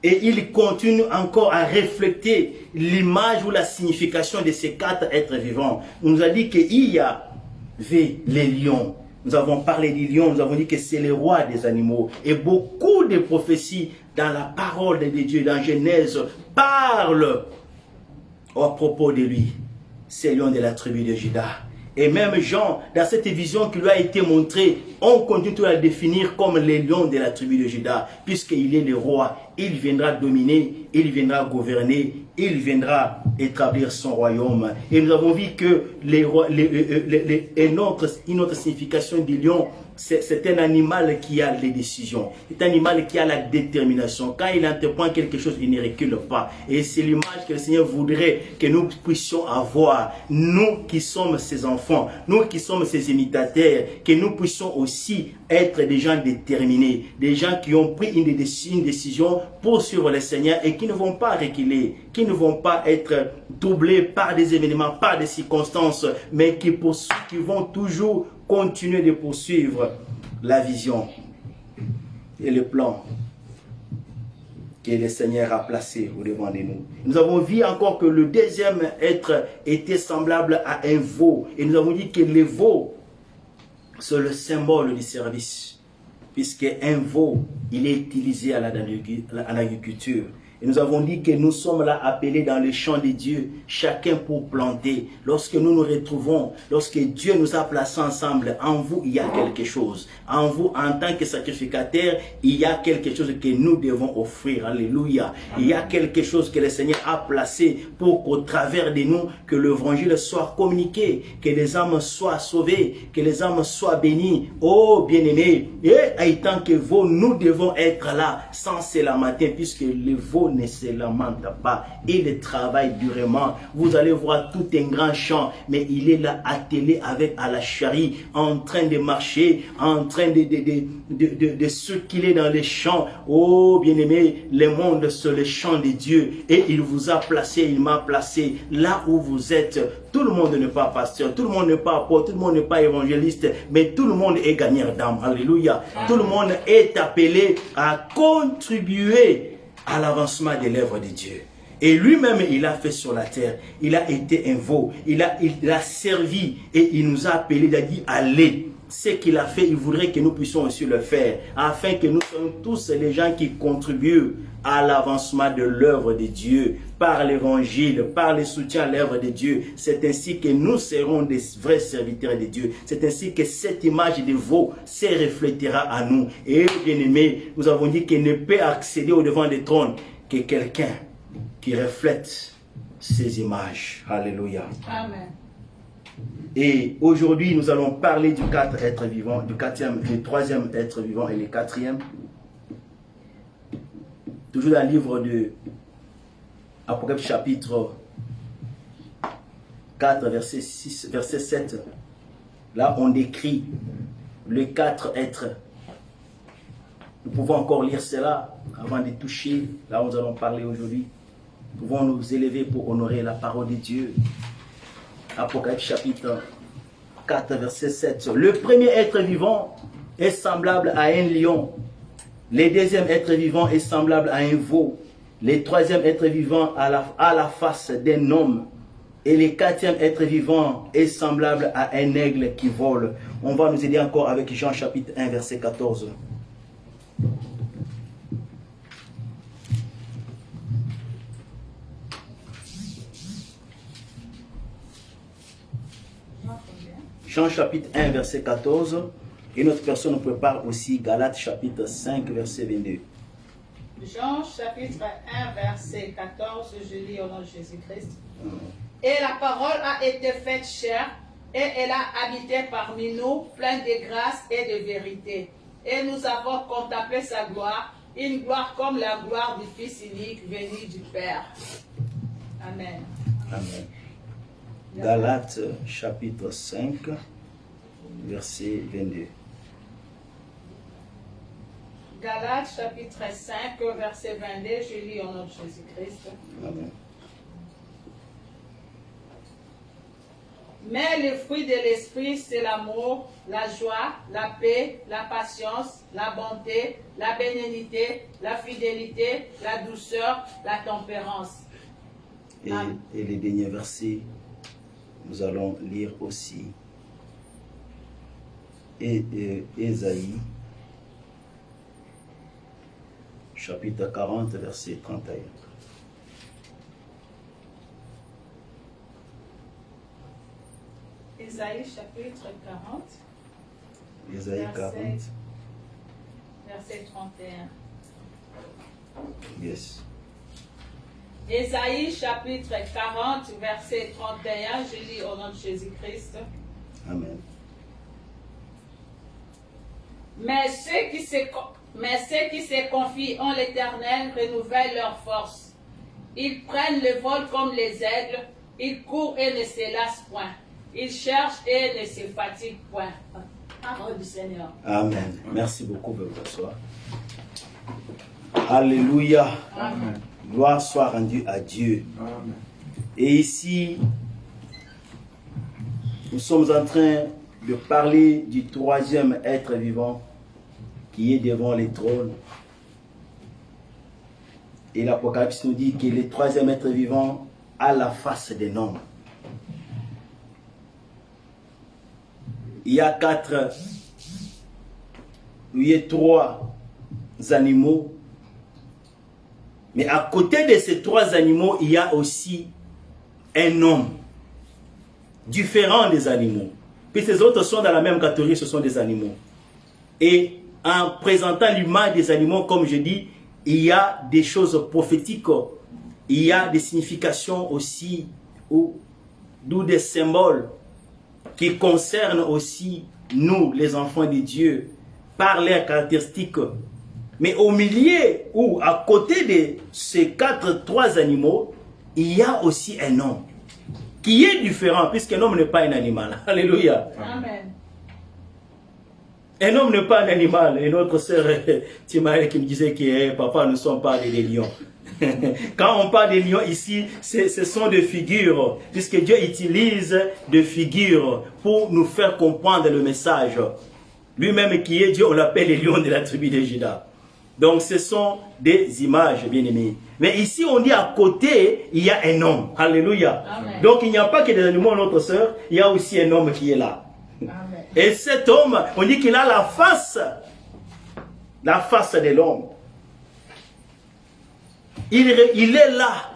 Et il continue encore à refléter l'image ou la signification de ces 4 êtres vivants. On nous a dit qu'il y avait les lions. Nous avons parlé des lions, nous avons dit que c'est le roi des animaux. Et beaucoup de prophéties dans la parole de Dieu, dans Genèse, parlent à propos de lui. C'est le lion de la tribu de Juda. Et même Jean, dans cette vision qui lui a été montrée, on continue à le définir comme le lion de la tribu de Juda, puisqu'il est le roi. Il viendra dominer, il viendra gouverner, il viendra établir son royaume. Et nous avons vu que une autre signification du lion, c'est un animal qui a les décisions. C'est un animal qui a la détermination. Quand il entreprend quelque chose, il ne recule pas. Et c'est l'image que le Seigneur voudrait que nous puissions avoir. Nous qui sommes ses enfants, nous qui sommes ses imitateurs, que nous puissions aussi être des gens déterminés, des gens qui ont pris une décision pour suivre le Seigneur et qui ne vont pas reculer, qui ne vont pas être doublés par des événements, par des circonstances, mais qui vont toujours continuer de poursuivre la vision et le plan que le Seigneur a placé au devant de nous. Nous avons vu encore que le deuxième être était semblable à un veau. Et nous avons dit que le veau, c'est le symbole du service. Puisque un veau, il est utilisé à l'agriculture. Et nous avons dit que nous sommes là appelés dans le champ de Dieu, chacun pour planter. Lorsque nous nous retrouvons, lorsque Dieu nous a placés ensemble, en vous, il y a quelque chose. En vous, en tant que sacrificateur, il y a quelque chose que nous devons offrir. Alléluia. Il y a quelque chose que le Seigneur a placé pour qu'au travers de nous, que l'évangile soit communiqué, que les âmes soient sauvées, que les âmes soient bénies. Oh, bien-aimés, et tant que vous, nous devons être là, sans se lamenter, puisque le veau ne se lamente pas, il travaille durement. Vous allez voir tout un grand champ, mais il est là attelé avec à la charrie, en train de marcher, en train de circuler dans les champs. Oh bien-aimé, le monde c'est le champ de Dieu et il vous a placé, il m'a placé là où vous êtes. Tout le monde n'est pas pasteur, tout le monde n'est pas apôtre, tout le monde n'est pas évangéliste, mais tout le monde est gagnant d'âme. Alléluia. Tout le monde est appelé à contribuer à l'avancement de l'œuvre de Dieu. Et lui-même, il a fait sur la terre. Il a été un veau. Il a servi et il nous a appelés, il a dit allez. Ce qu'il a fait, il voudrait que nous puissions aussi le faire, afin que nous soyons tous les gens qui contribuent à l'avancement de l'œuvre de Dieu, par l'évangile, par le soutien à l'œuvre de Dieu. C'est ainsi que nous serons des vrais serviteurs de Dieu. C'est ainsi que cette image de veau se reflétera à nous. Et bien aimés, nous avons dit qu'il ne peut accéder au devant des trônes que quelqu'un qui reflète ces images. Alléluia. Amen. Et aujourd'hui, nous allons parler du 4 êtres vivants, du 3e être vivant et le 4e. Toujours dans le livre de Apocalypse chapitre 4, verset 7. Là, on décrit les 4 êtres. Nous pouvons encore lire cela avant de toucher, là où nous allons parler aujourd'hui. Nous pouvons nous élever pour honorer la parole de Dieu. Apocalypse chapitre 4, verset 7. Le premier être vivant est semblable à un lion. Le deuxième être vivant est semblable à un veau. Le troisième être vivant a la face d'un homme. Et le quatrième être vivant est semblable à un aigle qui vole. On va nous aider encore avec Jean chapitre 1, verset 14. Jean chapitre 1, verset 14. Et notre personne nous prépare aussi Galates chapitre 5, verset 22. Jean chapitre 1, verset 14, je lis au nom de Jésus-Christ. Et la parole a été faite chair, et elle a habité parmi nous, pleine de grâce et de vérité. Et nous avons contemplé sa gloire, une gloire comme la gloire du Fils unique venu du Père. Amen. Amen. Galates chapitre 5, verset 22. Galates chapitre 5, verset 22, je lis au nom de Jésus-Christ. Amen. Mais le fruit de l'esprit, c'est l'amour, la joie, la paix, la patience, la bonté, la bénignité, la fidélité, la douceur, la tempérance. Et les derniers versets, nous allons lire aussi Ésaïe, chapitre 40, verset 31. Ésaïe chapitre 40. Ésaïe 40. Verset 31. Yes. Ésaïe chapitre 40, verset 31, je lis au nom de Jésus-Christ. Amen. Mais ceux qui se confient en l'Éternel renouvellent leur force. Ils prennent le vol comme les aigles, ils courent et ne se lassent point. Ils cherchent et ne se fatiguent point. Parole du Seigneur. Amen. Merci beaucoup, Père Soir. Alléluia. Amen. Gloire soit rendue à Dieu. Amen. Et ici, nous sommes en train de parler du troisième être vivant qui est devant les trônes. Et l'Apocalypse nous dit que le troisième être vivant a la face d'un homme. Il y a trois animaux. Mais à côté de ces trois animaux, il y a aussi un homme différent des animaux. Puis ces autres sont dans la même catégorie, ce sont des animaux. Et en présentant l'image des animaux, comme je dis, il y a des choses prophétiques, il y a des significations aussi, d'où des symboles qui concernent aussi nous, les enfants de Dieu, par leurs caractéristiques. Mais au milieu ou à côté de ces trois animaux, il y a aussi un homme qui est différent, puisqu'un homme n'est pas un animal. Alléluia. Amen. Un homme n'est pas un animal. Et notre sœur Timaël qui me disait que papa, nous ne sommes pas des lions. Quand on parle des lions ici, ce sont des figures, puisque Dieu utilise des figures pour nous faire comprendre le message. Lui-même qui est Dieu, on l'appelle les lions de la tribu de Juda. Donc ce sont des images, bien aimés. Mais ici on dit à côté, il y a un homme. Alléluia. Amen. Donc il n'y a pas que des animaux, notre sœur, il y a aussi un homme qui est là. Amen. Et cet homme, on dit qu'il a la face de l'homme. Il est là.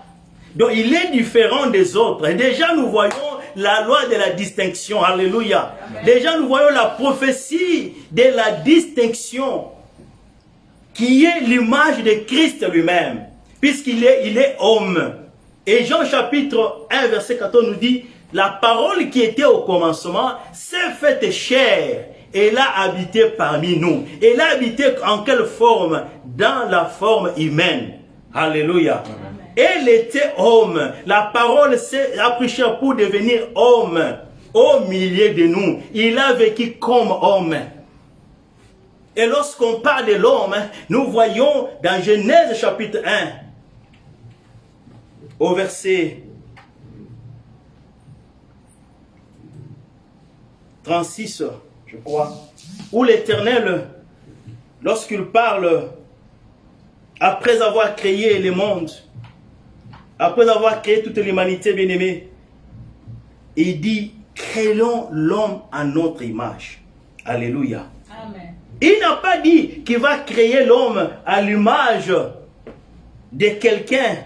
Donc il est différent des autres. Et déjà nous voyons la loi de la distinction. Alléluia. Amen. Déjà nous voyons la prophétie de la distinction, qui est l'image de Christ lui-même, puisqu'il est homme. Et Jean chapitre 1, verset 14 nous dit, la parole qui était au commencement s'est faite chair, et elle a habité parmi nous. Elle a habité en quelle forme? Dans la forme humaine. Alléluia. Amen. Elle était homme. La parole a pris chair pour devenir homme au milieu de nous. Il a vécu comme homme. Et lorsqu'on parle de l'homme, nous voyons dans Genèse chapitre 1, au verset 36, je crois, où l'Éternel, lorsqu'il parle, après avoir créé le monde, après avoir créé toute l'humanité, bien-aimée, il dit, créons l'homme à notre image. Alléluia. Amen. Il n'a pas dit qu'il va créer l'homme à l'image de quelqu'un.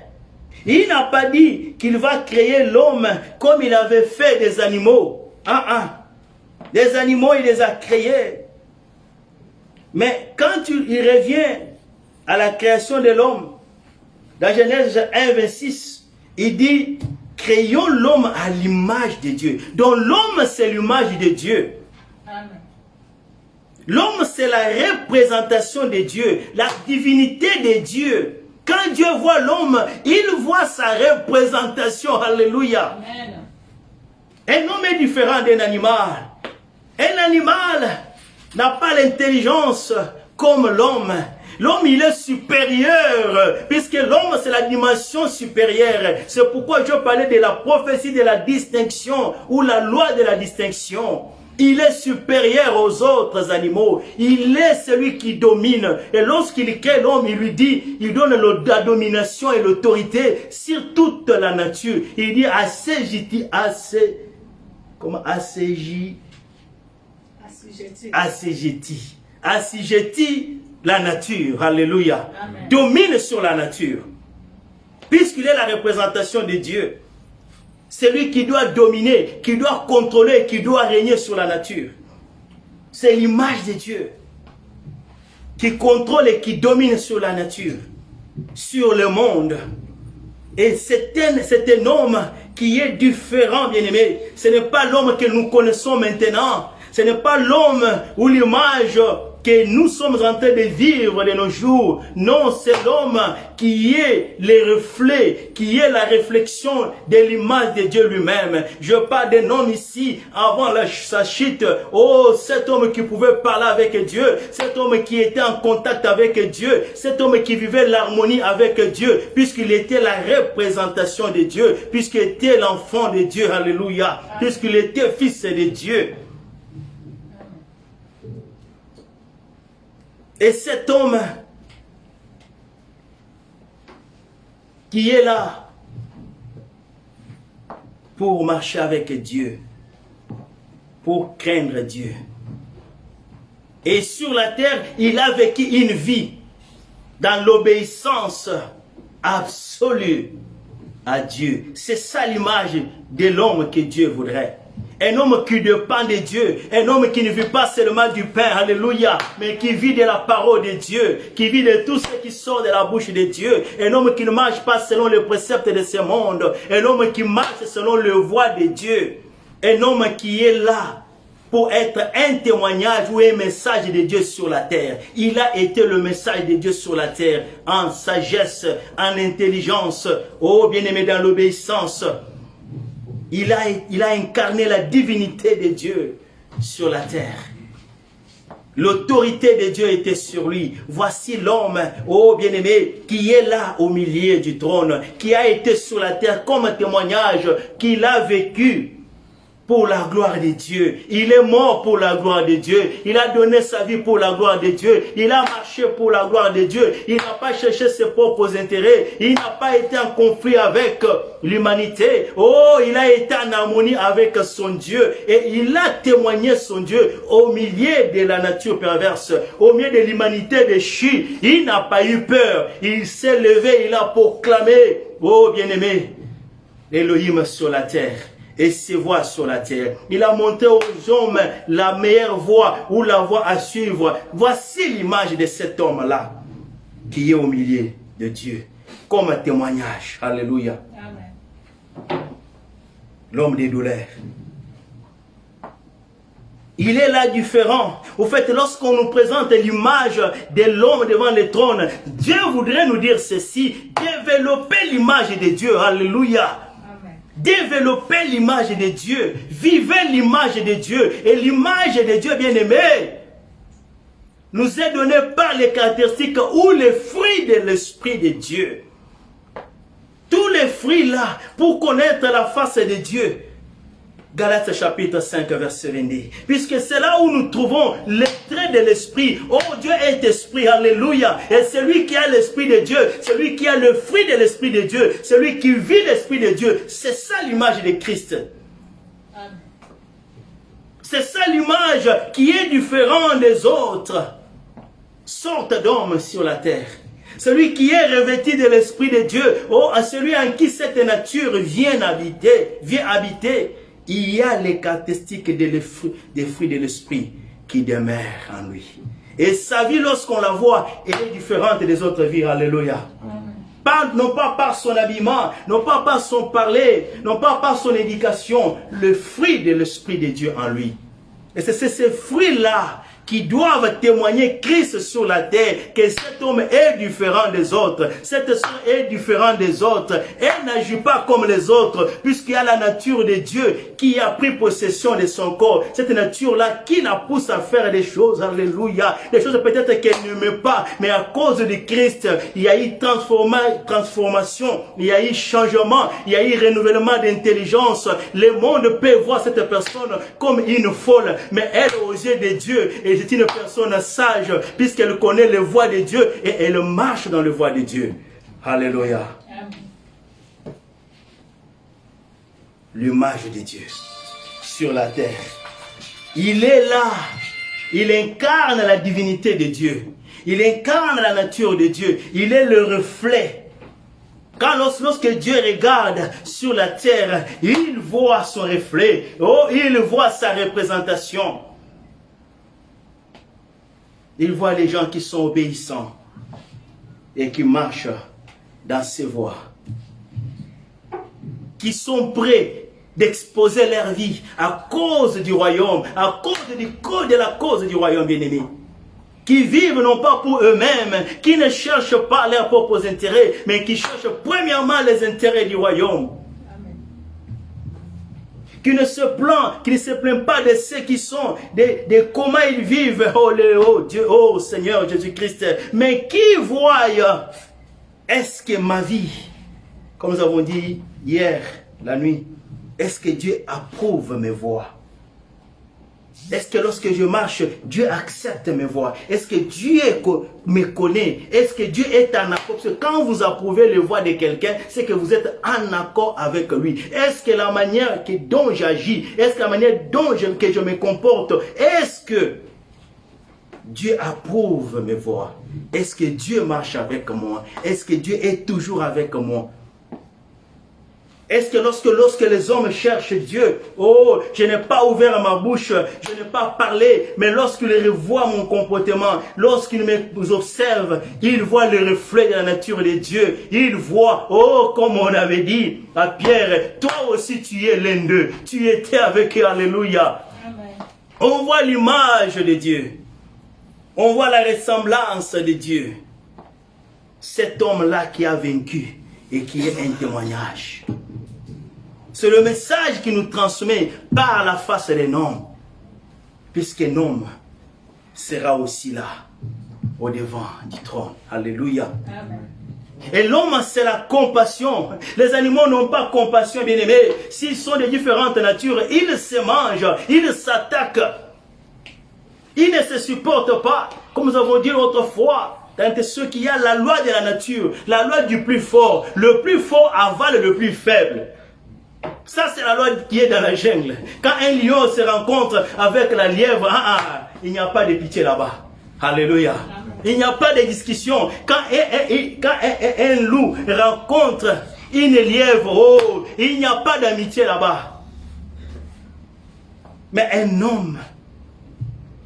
Il n'a pas dit qu'il va créer l'homme comme il avait fait des animaux. Des animaux, il les a créés. Mais quand il revient à la création de l'homme, dans Genèse 1, 26, il dit, créons l'homme à l'image de Dieu. Donc l'homme, c'est l'image de Dieu. Amen. L'homme, c'est la représentation de Dieu, la divinité de Dieu. Quand Dieu voit l'homme, il voit sa représentation. Alléluia. Amen. Un homme est différent d'un animal. Un animal n'a pas l'intelligence comme l'homme. L'homme, il est supérieur, puisque l'homme, c'est la dimension supérieure. C'est pourquoi je parlais de la prophétie de la distinction, ou la loi de la distinction. Il est supérieur aux autres animaux. Il est celui qui domine. Et lorsqu'il crée l'homme, il lui dit, il donne la domination et l'autorité sur toute la nature. Il dit, assujetti la nature. Alléluia. Amen. Domine sur la nature. Puisqu'il est la représentation de Dieu. C'est lui qui doit dominer, qui doit contrôler, qui doit régner sur la nature. C'est l'image de Dieu qui contrôle et qui domine sur la nature, sur le monde. Et c'est un homme qui est différent, bien-aimé. Ce n'est pas l'homme que nous connaissons maintenant. Ce n'est pas l'homme ou l'image que nous sommes en train de vivre de nos jours. Non, c'est l'homme qui est le reflet, qui est la réflexion de l'image de Dieu lui-même. Je parle d'un homme ici, avant sa chute. Oh, cet homme qui pouvait parler avec Dieu, cet homme qui était en contact avec Dieu, cet homme qui vivait l'harmonie avec Dieu, puisqu'il était la représentation de Dieu, puisqu'il était l'enfant de Dieu, alléluia, puisqu'il était fils de Dieu. Et cet homme qui est là pour marcher avec Dieu, pour craindre Dieu. Et sur la terre, il a vécu une vie dans l'obéissance absolue à Dieu. C'est ça l'image de l'homme que Dieu voudrait. Un homme qui dépend de Dieu, un homme qui ne vit pas seulement du pain, alléluia, mais qui vit de la parole de Dieu, qui vit de tout ce qui sort de la bouche de Dieu, un homme qui ne marche pas selon les préceptes de ce monde, un homme qui marche selon le voie de Dieu, un homme qui est là pour être un témoignage ou un message de Dieu sur la terre. Il a été le message de Dieu sur la terre, en sagesse, en intelligence, oh bien-aimé, dans l'obéissance. Il a incarné la divinité de Dieu sur la terre. L'autorité de Dieu était sur lui. Voici l'homme, oh bien-aimé, qui est là au milieu du trône, qui a été sur la terre comme témoignage, qu'il a vécu pour la gloire de Dieu. Il est mort pour la gloire de Dieu. Il a donné sa vie pour la gloire de Dieu. Il a marché pour la gloire de Dieu. Il n'a pas cherché ses propres intérêts. Il n'a pas été en conflit avec l'humanité. Oh, il a été en harmonie avec son Dieu. Et il a témoigné son Dieu au milieu de la nature perverse, au milieu de l'humanité déchue. Il n'a pas eu peur. Il s'est levé, il a proclamé, oh bien-aimé, Elohim sur la terre. Et ses voies sur la terre. Il a montré aux hommes la meilleure voie ou la voie à suivre. Voici l'image de cet homme-là qui est au milieu de Dieu. Comme un témoignage. Alléluia. Amen. L'homme des douleurs. Il est là différent. Au fait, lorsqu'on nous présente l'image de l'homme devant le trône, Dieu voudrait nous dire ceci. Développer l'image de Dieu. Alléluia. Développer l'image de Dieu. Vivez l'image de Dieu. Et l'image de Dieu, bien-aimé, nous est donnée par les caractéristiques ou les fruits de l'Esprit de Dieu. Tous les fruits là, pour connaître la face de Dieu. Galates chapitre 5, verset 22. Puisque c'est là où nous trouvons les traits de l'esprit. Oh, Dieu est esprit, alléluia. Et celui qui a l'esprit de Dieu, celui qui a le fruit de l'esprit de Dieu, celui qui vit l'esprit de Dieu, c'est ça l'image de Christ. C'est ça l'image qui est différente des autres sortes d'hommes sur la terre. Celui qui est revêtu de l'Esprit de Dieu, à celui en qui cette nature vient habiter, il y a les caractéristiques des fruits de l'Esprit qui demeurent en lui. Et sa vie, lorsqu'on la voit, elle est différente des autres vies. Alléluia. Non pas par son habillement, non pas par son parler, non pas par son éducation, le fruit de l'Esprit de Dieu en lui. Et c'est ces fruits-là qui doivent témoigner Christ sur la terre, que cet homme est différent des autres, cette soeur est différente des autres, elle n'agit pas comme les autres, puisqu'il y a la nature de Dieu qui a pris possession de son corps, cette nature-là qui la pousse à faire des choses, alléluia, des choses peut-être qu'elle n'aimait pas, mais à cause de Christ, il y a eu transformation, il y a eu changement, il y a eu renouvellement d'intelligence, le monde peut voir cette personne comme une folle, mais elle, aux yeux de Dieu, et c'est une personne sage, puisqu'elle connaît les voies de Dieu et elle marche dans les voies de Dieu. Alléluia. L'image de Dieu sur la terre. Il est là. Il incarne la divinité de Dieu. Il incarne la nature de Dieu. Il est le reflet. Quand lorsque Dieu regarde sur la terre, il voit son reflet. Il voit sa représentation. Il voit les gens qui sont obéissants et qui marchent dans ses voies, qui sont prêts d'exposer leur vie à cause du royaume, à cause de la cause du royaume bien-aimé, qui vivent non pas pour eux-mêmes, qui ne cherchent pas leurs propres intérêts, mais qui cherchent premièrement les intérêts du royaume. Qui ne se plaignent pas de ceux qui sont, de comment ils vivent, Dieu, Seigneur Jésus-Christ, mais qui voient, est-ce que ma vie, comme nous avons dit hier, la nuit, est-ce que Dieu approuve mes voies? Est-ce que lorsque je marche, Dieu accepte mes voies? Est-ce que Dieu me connaît? Est-ce que Dieu est en accord? Parce que quand vous approuvez les voies de quelqu'un, c'est que vous êtes en accord avec lui. Est-ce que la manière dont j'agis, est-ce que la manière dont que je me comporte, est-ce que Dieu approuve mes voies? Est-ce que Dieu marche avec moi? Est-ce que Dieu est toujours avec moi? Est-ce que lorsque les hommes cherchent Dieu, je n'ai pas ouvert ma bouche, je n'ai pas parlé, mais lorsqu'ils revoient mon comportement, lorsqu'ils m'observent, ils voient le reflet de la nature de Dieu. Ils voient, comme on avait dit à Pierre, toi aussi tu es l'un d'eux, tu étais avec eux, alléluia. Amen. On voit l'image de Dieu, on voit la ressemblance de Dieu. Cet homme-là qui a vaincu et qui est un témoignage. C'est le message qui nous transmet par la face d'un homme. Puisqu'un homme sera aussi là, au devant du trône. Alléluia. Amen. Et l'homme, c'est la compassion. Les animaux n'ont pas compassion, bien-aimés. S'ils sont de différentes natures, ils se mangent, ils s'attaquent. Ils ne se supportent pas. Comme nous avons dit autrefois, dans ce qu'il y a la loi de la nature, la loi du plus fort. Le plus fort avale le plus faible. Ça, c'est la loi qui est dans la jungle. Quand un lion se rencontre avec la lièvre, il n'y a pas de pitié là-bas. Alléluia. Il n'y a pas de discussion. Quand un loup rencontre une lièvre, il n'y a pas d'amitié là-bas. Mais un homme,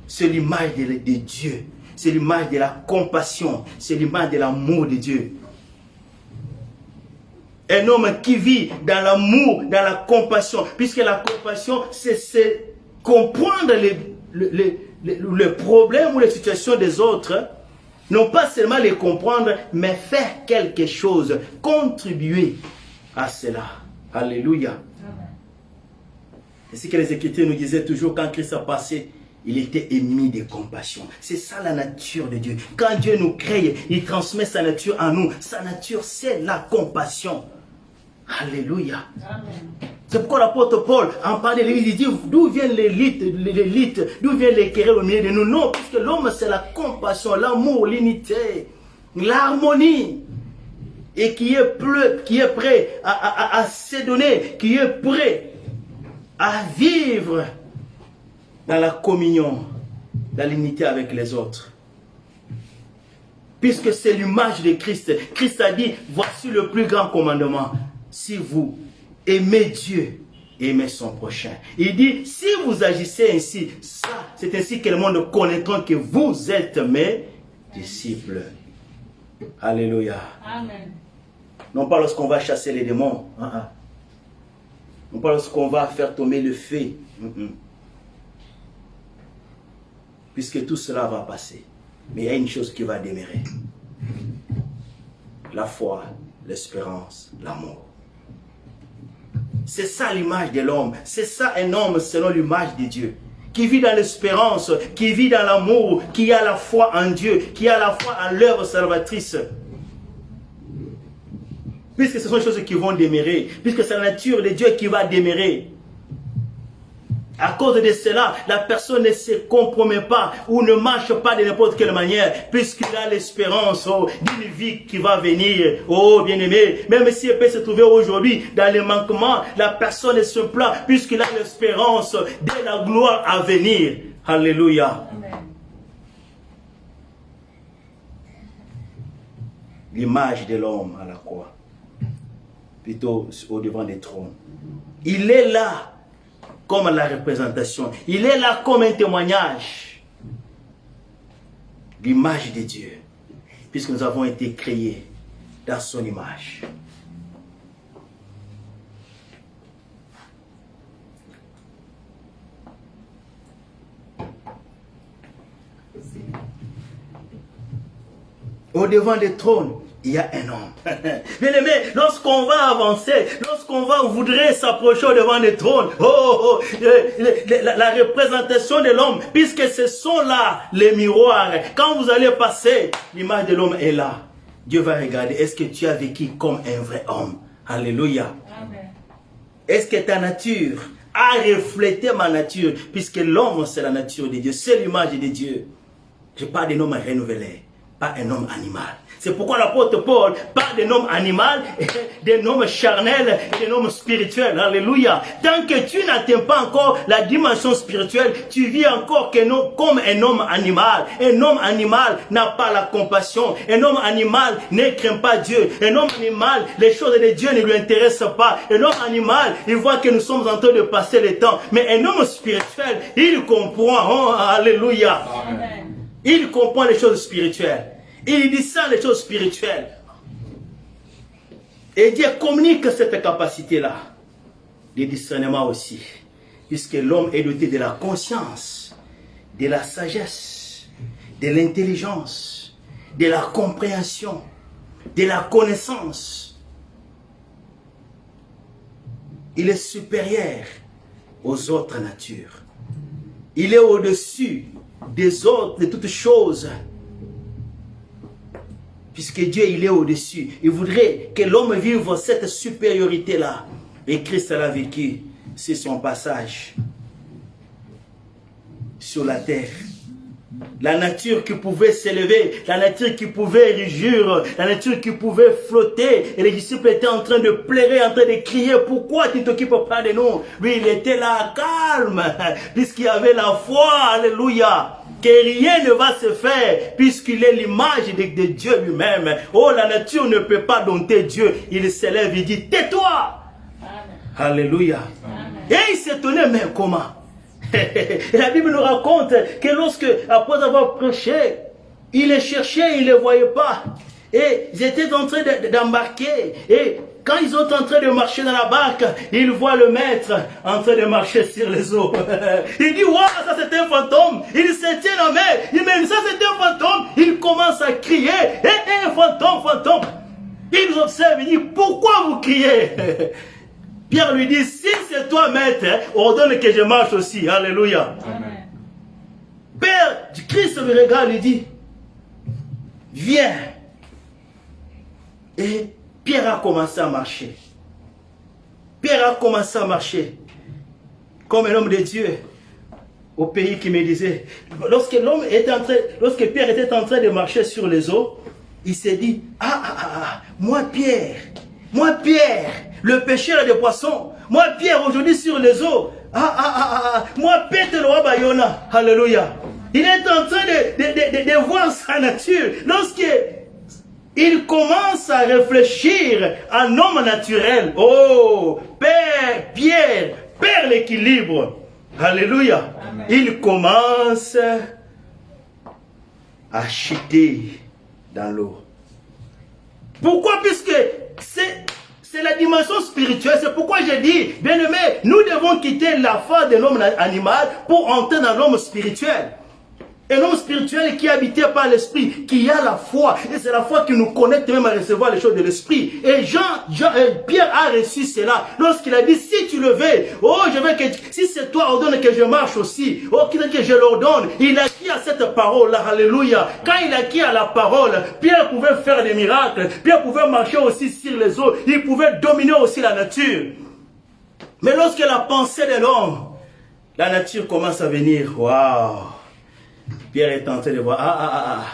c'est l'image de Dieu. C'est l'image de la compassion. C'est l'image de l'amour de Dieu. Un homme qui vit dans l'amour, dans la compassion. Puisque la compassion, c'est comprendre les problèmes ou les situations des autres. Non pas seulement les comprendre, mais faire quelque chose. Contribuer à cela. Alléluia. C'est ce que les Écritures nous disaient toujours quand Christ a passé. Il était émis de compassion. C'est ça la nature de Dieu. Quand Dieu nous crée, il transmet sa nature en nous. Sa nature, c'est la compassion. Alléluia. C'est pourquoi l'apôtre Paul en parlait, il dit, d'où viennent l'élite, d'où viennent les querelles au milieu de nous? Non, puisque l'homme, c'est la compassion, l'amour, l'unité, l'harmonie. Et qui est prêt à se donner, qui est prêt à vivre dans la communion, dans l'unité avec les autres. Puisque c'est l'image de Christ. Christ a dit, voici le plus grand commandement. Si vous aimez Dieu, aimez son prochain. Il dit, si vous agissez ainsi, ça, c'est ainsi que le monde connaîtra que vous êtes mes disciples. Alléluia. Amen. Non pas lorsqu'on va chasser les démons. Non pas lorsqu'on va faire tomber le feu. Puisque tout cela va passer. Mais il y a une chose qui va demeurer. La foi, l'espérance, l'amour. C'est ça l'image de l'homme. C'est ça un homme selon l'image de Dieu. Qui vit dans l'espérance, qui vit dans l'amour, qui a la foi en Dieu, qui a la foi en l'œuvre salvatrice. Puisque ce sont des choses qui vont demeurer. Puisque c'est la nature de Dieu qui va demeurer. À cause de cela, la personne ne se compromet pas ou ne marche pas de n'importe quelle manière, puisqu'il a l'espérance d'une vie qui va venir. Oh, bien-aimé, même si elle peut se trouver aujourd'hui dans les manquements, la personne se plaint, puisqu'il a l'espérance de la gloire à venir. Alléluia. L'image de l'homme à la croix, plutôt au devant des trônes. Il est là comme la représentation. Il est là comme un témoignage. L'image de Dieu. Puisque nous avons été créés dans son image. Au devant des trônes, il y a un homme. Bien aimé, lorsqu'on va avancer, lorsqu'on voudrait s'approcher au devant des trônes, la représentation de l'homme, puisque ce sont là les miroirs. Quand vous allez passer, l'image de l'homme est là. Dieu va regarder, est-ce que tu as vécu comme un vrai homme? Alléluia. Est-ce que ta nature a reflété ma nature? Puisque l'homme, c'est la nature de Dieu, c'est l'image de Dieu. Je parle d'un homme renouvelé, pas un homme animal. C'est pourquoi l'apôtre Paul parle d'un homme animal, d'un homme charnel et d'un homme spirituel. Alléluia. Tant que tu n'atteins pas encore la dimension spirituelle, tu vis encore comme un homme animal. Un homme animal n'a pas la compassion. Un homme animal ne craint pas Dieu. Un homme animal, les choses de Dieu ne lui intéressent pas. Un homme animal, il voit que nous sommes en train de passer le temps. Mais un homme spirituel, il comprend. Oh, alléluia. Amen. Il comprend les choses spirituelles. Il discerne les choses spirituelles. Et Dieu communique cette capacité-là de discernement aussi. Puisque l'homme est doté de la conscience, de la sagesse, de l'intelligence, de la compréhension, de la connaissance. Il est supérieur aux autres natures. Il est au-dessus des autres, de toutes choses. Puisque Dieu, il est au-dessus. Il voudrait que l'homme vive cette supériorité-là. Et Christ l'a vécu. C'est son passage sur la terre. La nature qui pouvait s'élever, la nature qui pouvait rugir, la nature qui pouvait flotter. Et les disciples étaient en train de pleurer, en train de crier, pourquoi tu ne t'occupes pas de nous? Lui, il était là calme, puisqu'il avait la foi, alléluia. Que rien ne va se faire, puisqu'il est l'image de Dieu lui-même. Oh, la nature ne peut pas dompter Dieu. Il s'élève, il dit, tais-toi. Alléluia. Amen. Et il s'étonnait, mais comment? Et la Bible nous raconte que lorsque, après avoir prêché, il les cherchait, il ne les voyait pas. Et ils étaient en train d'embarquer. Et quand ils sont en train de marcher dans la barque, ils voient le maître en train de marcher sur les eaux. Il dit, waouh, ça c'est un fantôme. Il se tient la main. Il dit, mais ça c'est un fantôme. Il commence à crier, un fantôme, fantôme. Il nous observe, il dit, pourquoi vous criez? Pierre lui dit, si c'est toi maître, ordonne que je marche aussi. Alléluia. Amen. Père, Christ le regarde, lui dit, viens. Et Pierre a commencé à marcher. Pierre a commencé à marcher. Comme un homme de Dieu. Au pays qui me disait. Lorsque Pierre était en train de marcher sur les eaux, il s'est dit, moi Pierre, le pêcheur de poissons, moi Pierre aujourd'hui sur les eaux, Moi, Peter le Bayona. Alléluia. Il est en train de voir sa nature. Lorsqu'il commence à réfléchir à un homme naturel. Oh, Père, Pierre, perd l'équilibre. Alléluia. Amen. Il commence à chuter dans l'eau. Pourquoi? Puisque c'est la dimension spirituelle. C'est pourquoi j'ai dit, bien aimé, nous devons quitter la foi de l'homme animal pour entrer dans l'homme spirituel. Un homme spirituel qui est habité par l'esprit, qui a la foi. Et c'est la foi qui nous connecte même à recevoir les choses de l'esprit. Et Pierre a reçu cela. Lorsqu'il a dit, si tu le veux, si c'est toi, ordonne que je marche aussi. Oh, qu'il a dit que je l'ordonne. Il a acquis à cette parole-là. Alléluia. Quand il a acquis à la parole, Pierre pouvait faire des miracles. Pierre pouvait marcher aussi sur les eaux. Il pouvait dominer aussi la nature. Mais lorsque la pensée de l'homme, la nature commence à venir. Waouh! Pierre est en train de voir,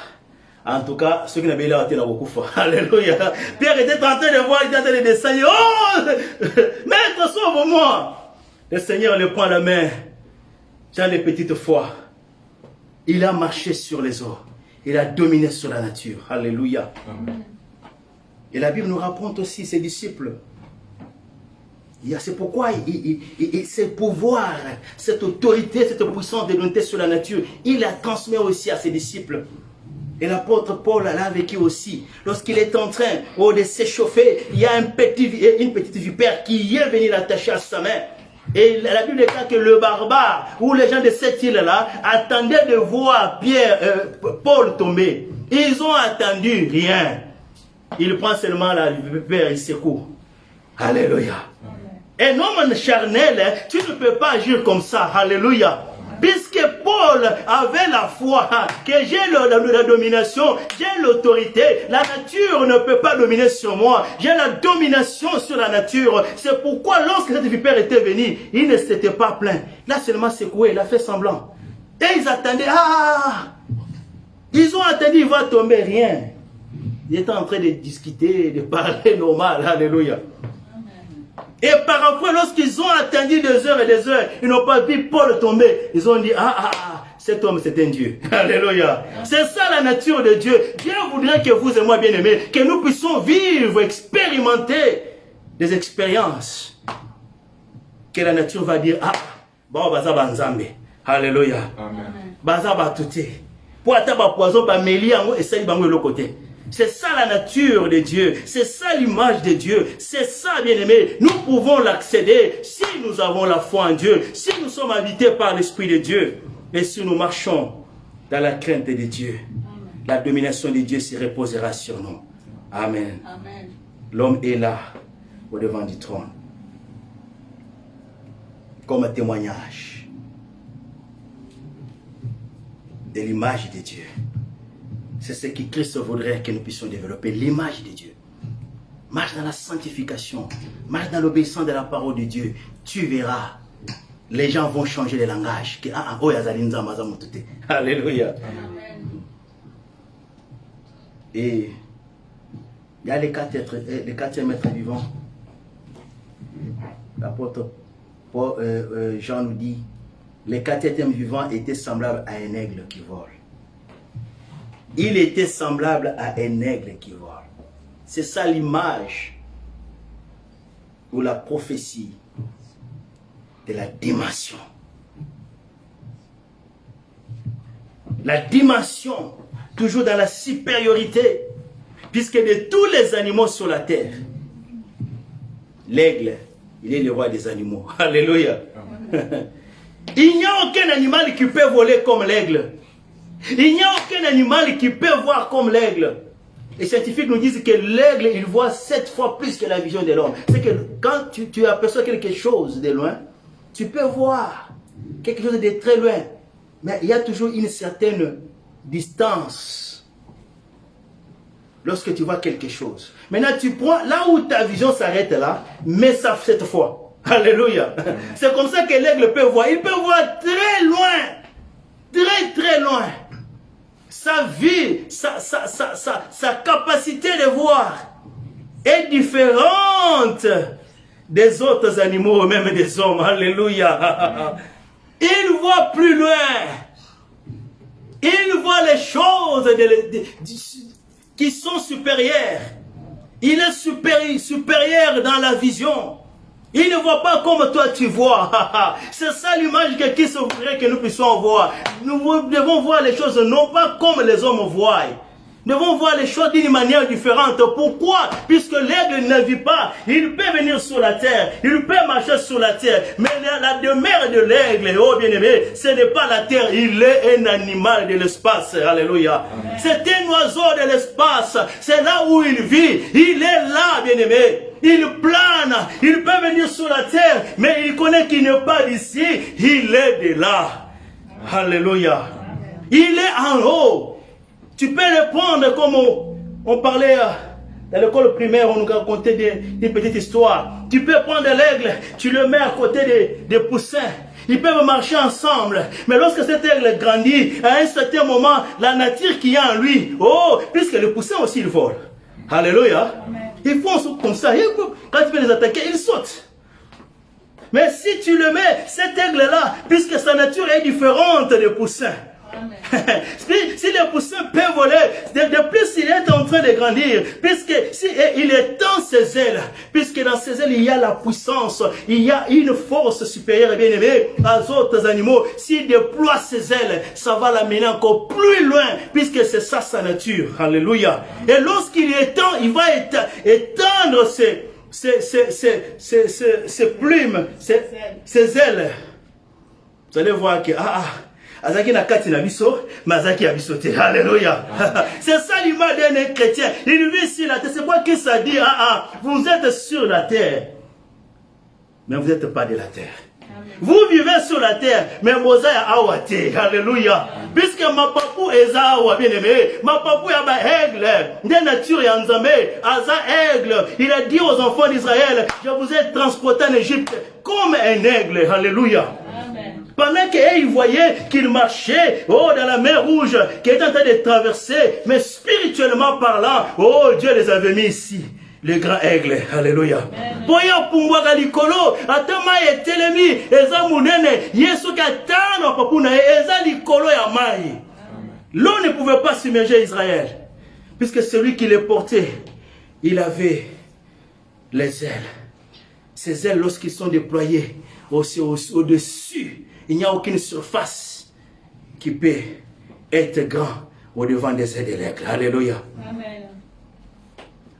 en tout cas, ceux qui n'avaient pas été dans beaucoup de fois. Alléluia. Pierre était en train de voir, il était en train de descendre. Oh, Maître, sauve-moi. Le Seigneur le prend à la main. Jean les petites foi. Il a marché sur les eaux. Il a dominé sur la nature. Alléluia. Amen. Et la Bible nous raconte aussi ses disciples. C'est pourquoi ce pouvoir, cette autorité, cette puissance de l'unité sur la nature, il la transmet aussi à ses disciples. Et l'apôtre Paul l'a vécu aussi. Lorsqu'il est en train de s'échauffer, il y a une petite vipère qui est venue l'attacher à sa main. Et la Bible déclare que le barbare, ou les gens de cette île-là, attendaient de voir Paul tomber. Ils ont attendu rien. Il prend seulement la vipère et il secoue. Alléluia. Un homme charnel, tu ne peux pas agir comme ça. Alléluia. Puisque Paul avait la foi que j'ai la domination, j'ai l'autorité, la nature ne peut pas dominer sur moi. J'ai la domination sur la nature. C'est pourquoi lorsque cette vipère était venue, il ne s'était pas plaint. Il a seulement secoué, il a fait semblant. Et ils attendaient, ils ont attendu, il va tomber, rien. Ils étaient en train de discuter, de parler normal. Alléluia. Et parfois, lorsqu'ils ont attendu des heures et des heures, ils n'ont pas vu Paul tomber. Ils ont dit, cet homme c'est un Dieu. Alléluia. C'est ça la nature de Dieu. Dieu voudrait que vous et moi, bien-aimés, que nous puissions vivre, expérimenter des expériences. Que la nature va dire, bon, baza banzambe. Alléluia. Baza batouté. Pour atteindre poison, ba meli yango et ça y bango de l'autre côté. C'est ça la nature de Dieu. C'est ça l'image de Dieu. C'est ça, bien-aimé. Nous pouvons l'accéder si nous avons la foi en Dieu. Si nous sommes habités par l'Esprit de Dieu. Et si nous marchons dans la crainte de Dieu. Amen. La domination de Dieu se reposera sur nous. Amen. Amen. L'homme est là, au devant du trône. Comme un témoignage de l'image de Dieu. C'est ce que Christ voudrait que nous puissions développer, l'image de Dieu. Marche dans la sanctification, marche dans l'obéissance de la parole de Dieu. Tu verras, les gens vont changer de langage. Alléluia. Et il y a les quatre êtres vivants. L'apôtre Jean nous dit, les quatre êtres vivants étaient semblables à un aigle qui vole. Il était semblable à un aigle qui vole. C'est ça l'image ou la prophétie de la dimension. La dimension, toujours dans la supériorité, puisque de tous les animaux sur la terre, l'aigle, il est le roi des animaux. Alléluia. Il n'y a aucun animal qui peut voler comme l'aigle. Il n'y a aucun animal qui peut voir comme l'aigle. Les scientifiques nous disent que l'aigle, il voit 7 fois plus que la vision de l'homme. C'est que quand tu aperçois quelque chose de loin, tu peux voir quelque chose de très loin. Mais il y a toujours une certaine distance lorsque tu vois quelque chose. Maintenant, tu prends là où ta vision s'arrête là, mets ça cette fois. Alléluia. C'est comme ça que l'aigle peut voir. Il peut voir très loin. Très très loin. Sa vue, sa capacité de voir est différente des autres animaux, même des hommes. Alléluia. Il voit plus loin. Il voit les choses qui sont supérieures. Il est supérieur dans la vision. Il ne voit pas comme toi tu vois. C'est ça l'image qu'il faudrait que nous puissions voir. Nous devons voir les choses non pas comme les hommes voient. Nous devons voir les choses d'une manière différente. Pourquoi? Puisque l'aigle ne vit pas. Il peut venir sur la terre. Il peut marcher sur la terre. Mais la demeure de l'aigle, oh bien-aimé, ce n'est pas la terre. Il est un animal de l'espace. Alléluia. C'est un oiseau de l'espace. C'est là où il vit. Il est là, bien-aimé. Il plane. Il peut venir sur la terre. Mais il connaît qu'il n'est pas d'ici. Il est de là. Alléluia. Il est en haut. Tu peux le prendre comme on parlait dans l'école primaire, on nous racontait des petites histoires. Tu peux prendre l'aigle, tu le mets à côté des poussins. Ils peuvent marcher ensemble. Mais lorsque cet aigle grandit, à un certain moment, la nature qui est en lui, oh, puisque les poussins aussi, ils volent. Alléluia. Ils font comme ça. Et quand tu peux les attaquer, ils sautent. Mais si tu le mets, cet aigle-là, puisque sa nature est différente des poussins, si le poussin peut voler, de plus il est en train de grandir, puisque il étend ses ailes, puisque dans ses ailes il y a la puissance, il y a une force supérieure et bien aimée aux autres animaux. S'il déploie ses ailes, ça va l'amener encore plus loin, puisque c'est ça sa nature. Alléluia. Et lorsqu'il étend, il va étendre ses plumes, ses ailes. Vous allez voir que Azaki na kati na biso, mazaki ya biso te. Alléluia. C'est ça l'image d'un chrétien. Il vit sur la terre. C'est quoi que ça dit? Vous êtes sur la terre, mais vous n'êtes pas de la terre. Amen. Vous vivez sur la terre, mais moza ya awate. Alléluia. Puisque ma papou est awa, bien aimé. Ma papou ya ba aigle. De nature ya nzambe. Aza aigle. Il a dit aux enfants d'Israël, je vous ai transporté en Égypte comme un aigle. Alléluia. Pendant qu'ils voyaient qu'il marchait dans la mer Rouge, qu'il était en train de traverser, mais spirituellement parlant, oh Dieu les avait mis ici, les grands aigles. Alléluia. Boya pumwaga likolo, atama etelemi, eza munene, yesu katano papuna, eza likolo ya mai. L'eau ne pouvait pas submerger Israël, puisque celui qui les portait, il avait les ailes. Ces ailes, lorsqu'ils sont déployés au-dessus, il n'y a aucune surface qui peut être grand au-devant des ailes de l'aigle. Alléluia. Amen.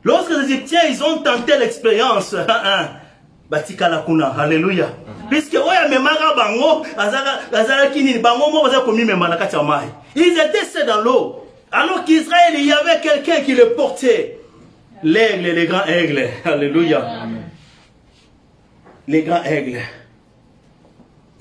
Lorsque les Égyptiens, ils ont tenté l'expérience, Batika Lakuna, alléluia. Puisque, ils étaient dans l'eau. Alors qu'Israël, il y avait quelqu'un qui le portait. L'aigle, les grands aigles. Alléluia. Amen. Les grands aigles.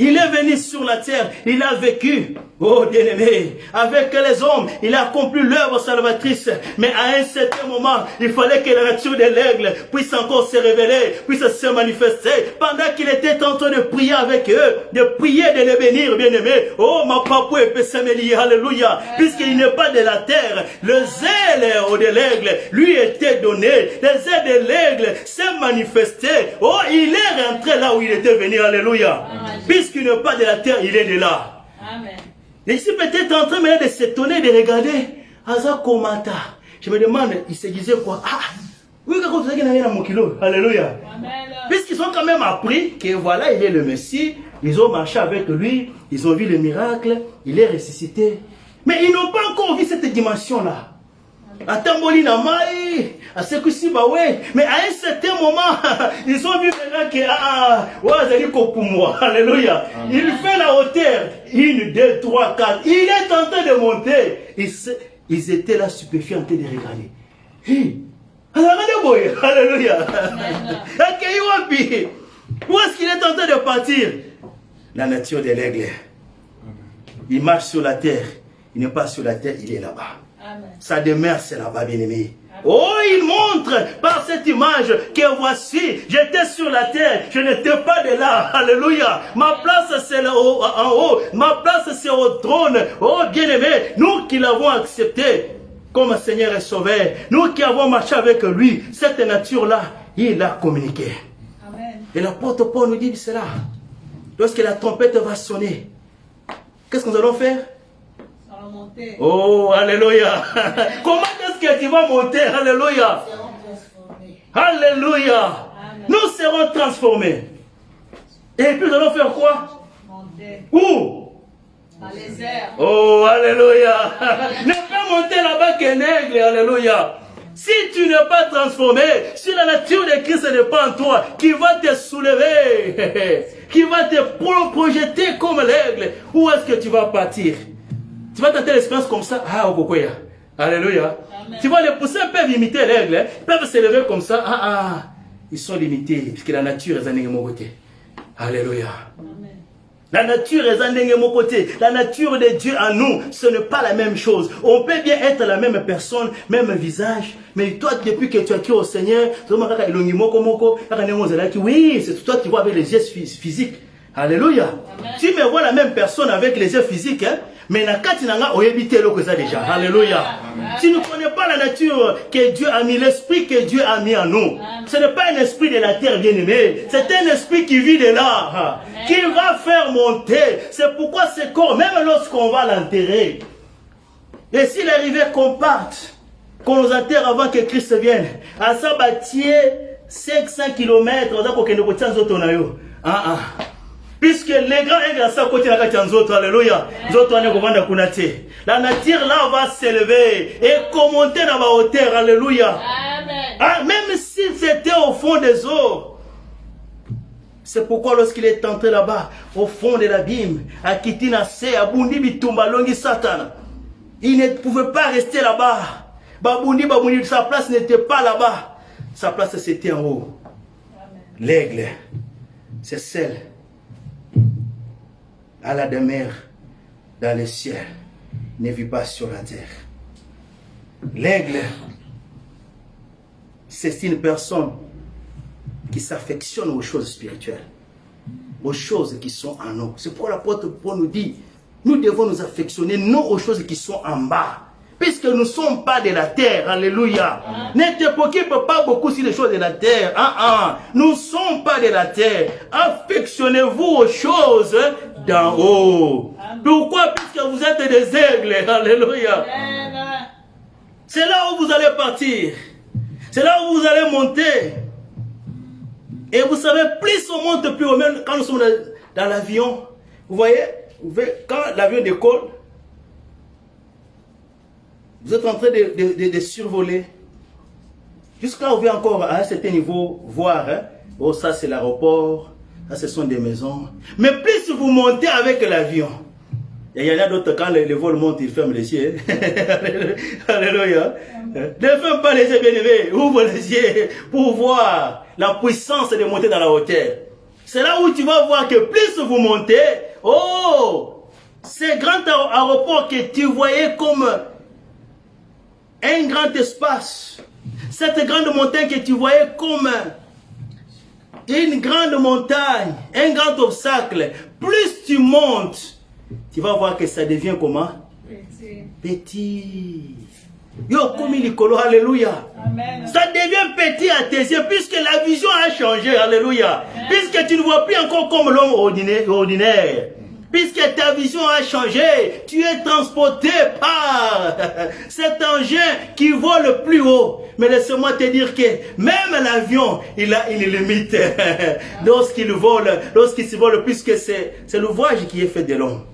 Il est venu sur la terre, il a vécu, oh bien-aimé, avec les hommes, il a accompli l'œuvre salvatrice. Mais à un certain moment, il fallait que la nature de l'aigle puisse encore se révéler, puisse se manifester. Pendant qu'il était en train de prier avec eux, de prier, de les bénir, bien-aimé. Oh, ma papou et Pessameli, alléluia. Puisqu'il n'est pas de la terre, le zèle de l'aigle lui était donné. Le zèle de l'aigle s'est manifesté. Oh, il est rentré là où il était venu, alléluia. Puisqu'il n'est pas de la terre, il est de là. Amen. Et ici peut-être en train de s'étonner, de regarder Aza Komata. Je me demande, il se disait quoi? Oui, quand vous avez mon kilo. Alléluia. Puisqu'ils ont quand même appris que voilà, il est le Messie. Ils ont marché avec lui. Ils ont vu le miracle. Il est ressuscité. Mais ils n'ont pas encore vu cette dimension-là. Atamboli na mai, asekusi bawe, mais à un certain moment, ils ont vu maintenant que wazali kopumwa, alléluia. Il fait la hauteur, 1, 2, 3, 4. Il est en train de monter. Ils étaient là stupéfiés en train de regarder. Alléluia. Où est-ce qu'il est en train de partir? La nature de l'aigle. Il marche sur la terre. Il n'est pas sur la terre, il est là-bas. Amen. Sa demeure, c'est là-bas, bien-aimé. Oh, il montre par cette image que voici, j'étais sur la terre, je n'étais pas de là. Alléluia. Ma place, c'est là en haut. Ma place, c'est au trône. Oh, bien-aimé, nous qui l'avons accepté comme Seigneur et Sauveur, nous qui avons marché avec lui, cette nature-là, il a communiqué. Amen. Et l'apôtre Paul nous dit cela. Lorsque la trompette va sonner, qu'est-ce que nous allons faire? Ça va monter. Oh, alléluia. Comment est-ce que tu vas monter? Alléluia. Nous serons transformés. Alléluia. Amen. Nous serons transformés. Et puis nous allons faire quoi? Monter. Où? Dans les airs. Oh, alléluia. Ne pas monter là-bas qu'un aigle, alléluia. Si tu n'es pas transformé, si la nature de Christ n'est pas en toi, qui va te soulever, qui va te projeter comme l'aigle, où est-ce que tu vas partir? Tu vas tenter l'expérience comme ça. Ah, Okokoya. Alléluia. Amen. Tu vois, les poussins peuvent imiter l'aigle, hein? Peuvent s'élever comme ça. Ils sont limités, puisque la nature est en mon côté. Alléluia. Amen. La nature est en mon côté. La nature de Dieu en nous, ce n'est pas la même chose. On peut bien être la même personne, même visage, mais toi, depuis que tu as cru au Seigneur, oui, c'est toi qui vois avec les yeux physiques. Alléluia. Amen. Tu me vois la même personne avec les yeux physiques, hein? Mais na kati nanga oyebite loko ça déjà. Alléluia. Tu ne connais pas la nature que Dieu a mis, l'esprit que Dieu a mis en nous. Ce n'est pas un esprit de la terre bien-aimé. C'est un esprit qui vit de là, qui va faire monter. C'est pourquoi ce corps, même lorsqu'on va l'enterrer, et s'il arrivait qu'on parte, qu'on nous enterre avant que Christ vienne, à ça bâtir 500 km, on a qu'on ne peut pas. Puisque les grands aigles à sa côté, alléluia, la nature là va s'élever et commenter dans la hauteur, alléluia. Ah, même si c'était au fond des eaux. C'est pourquoi lorsqu'il est entré là-bas, au fond de l'abîme, à Kitina Se, à Bundi Bitumba, Longi Satan, il ne pouvait pas rester là-bas. Babundi, sa place n'était pas là-bas. Sa place c'était en haut. L'aigle, c'est celle à la demeure dans le ciel, ne vit pas sur la terre. L'aigle, c'est une personne qui s'affectionne aux choses spirituelles, aux choses qui sont en nous. C'est pourquoi l'apôtre Paul nous dit, nous devons nous affectionner non aux choses qui sont en bas, puisque nous ne sommes pas de la terre. Alléluia. Ne te préoccupe pas beaucoup sur les choses de la terre. Nous ne sommes pas de la terre. Affectionnez-vous aux choses d'en haut. Pourquoi? Puisque vous êtes des aigles. Alléluia. C'est là où vous allez partir. C'est là où vous allez monter. Et vous savez, plus on monte, plus on monte. Quand nous sommes dans l'avion, vous voyez, quand l'avion décolle, vous êtes en train de survoler. Jusqu'à où vous encore à un certain niveau voir. Oh, ça c'est l'aéroport. Ça ce sont des maisons. Mais plus vous montez avec l'avion. Il y en a d'autres, quand le vol monte, ils ferment les yeux. Alléluia. Ne ferme pas les yeux, bien-aimés. Ouvre les yeux pour voir la puissance de monter dans la hauteur. C'est là où tu vas voir que plus vous montez, oh, ces grands aéroports que tu voyais comme un grand espace, cette grande montagne que tu voyais comme une grande montagne, un grand obstacle, plus tu montes, tu vas voir que ça devient comment? Petit. Yo, comme il est alléluia. Amen. Ça devient petit à tes yeux, puisque la vision a changé, alléluia. Amen. Puisque tu ne vois plus encore comme l'homme ordinaire. Puisque ta vision a changé, tu es transporté par cet engin qui vole plus haut. Mais laisse-moi te dire que même l'avion, il a une limite lorsqu'il vole, lorsqu'il se vole, puisque c'est l'ouvrage qui est fait de l'homme.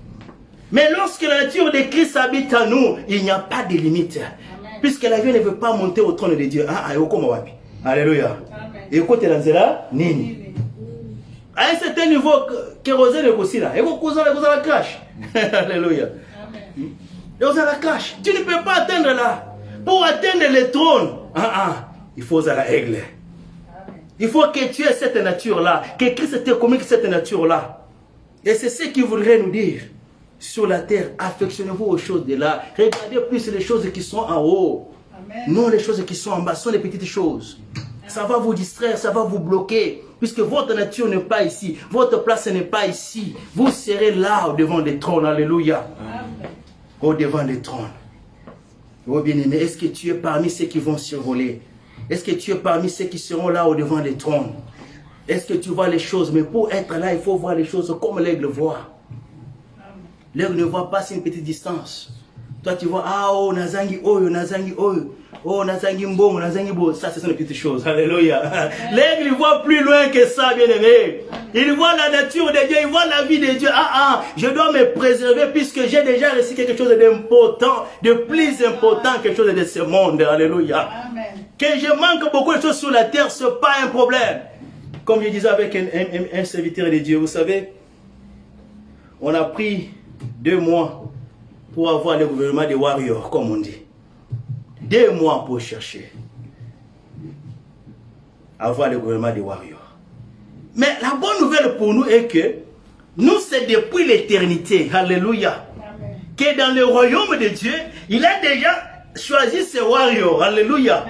Mais lorsque la nature de Christ habite en nous, il n'y a pas de limite. Amen. Puisque l'avion ne veut pas monter au trône de Dieu. Alléluia. Écoute la nini. À un certain niveau, kérosène est aussi là. Et vous la crash. Alléluia. Et vous la crash. Tu ne peux pas atteindre là. Pour atteindre le trône, il faut la aigle. Il faut que tu aies cette nature-là. Que Christ te communique cette nature-là. Et c'est ce qu'il voudrait nous dire. Sur la terre, affectionnez-vous aux choses de là. Regardez plus les choses qui sont en haut. Amen. Non les choses qui sont en bas, ce sont les petites choses. Ça va vous distraire, ça va vous bloquer. Puisque votre nature n'est pas ici. Votre place n'est pas ici. Vous serez là au devant des trônes. Alléluia. Amen. Au devant des trônes. Oh bien-aimé, est-ce que tu es parmi ceux qui vont survoler? Est-ce que tu es parmi ceux qui seront là au devant des trônes? Est-ce que tu vois les choses? Mais pour être là, il faut voir les choses comme l'aigle voit. L'aigle ne voit pas, c'est une petite distance. Toi, tu vois, ah, oh, nazangi oyo, nazangi oyo. Oh, nazangi mbongo, nazangi bo. Ça, ce sont les petites choses. Alléluia. L'aigle, il voit plus loin que ça, bien-aimé. Il voit la nature de Dieu, il voit la vie de Dieu. Je dois me préserver puisque j'ai déjà reçu quelque chose d'important, de plus important que quelque chose de ce monde. Alléluia. Amen. Que je manque beaucoup de choses sur la terre, ce n'est pas un problème. Comme je disais avec un serviteur de Dieu, vous savez, on a pris 2 mois pour avoir le gouvernement des warriors, comme on dit. 2 mois pour chercher. Avoir le gouvernement des warriors. Mais la bonne nouvelle pour nous est que nous, c'est depuis l'éternité, alléluia, que dans le royaume de Dieu, il a déjà choisi ses warriors, alléluia.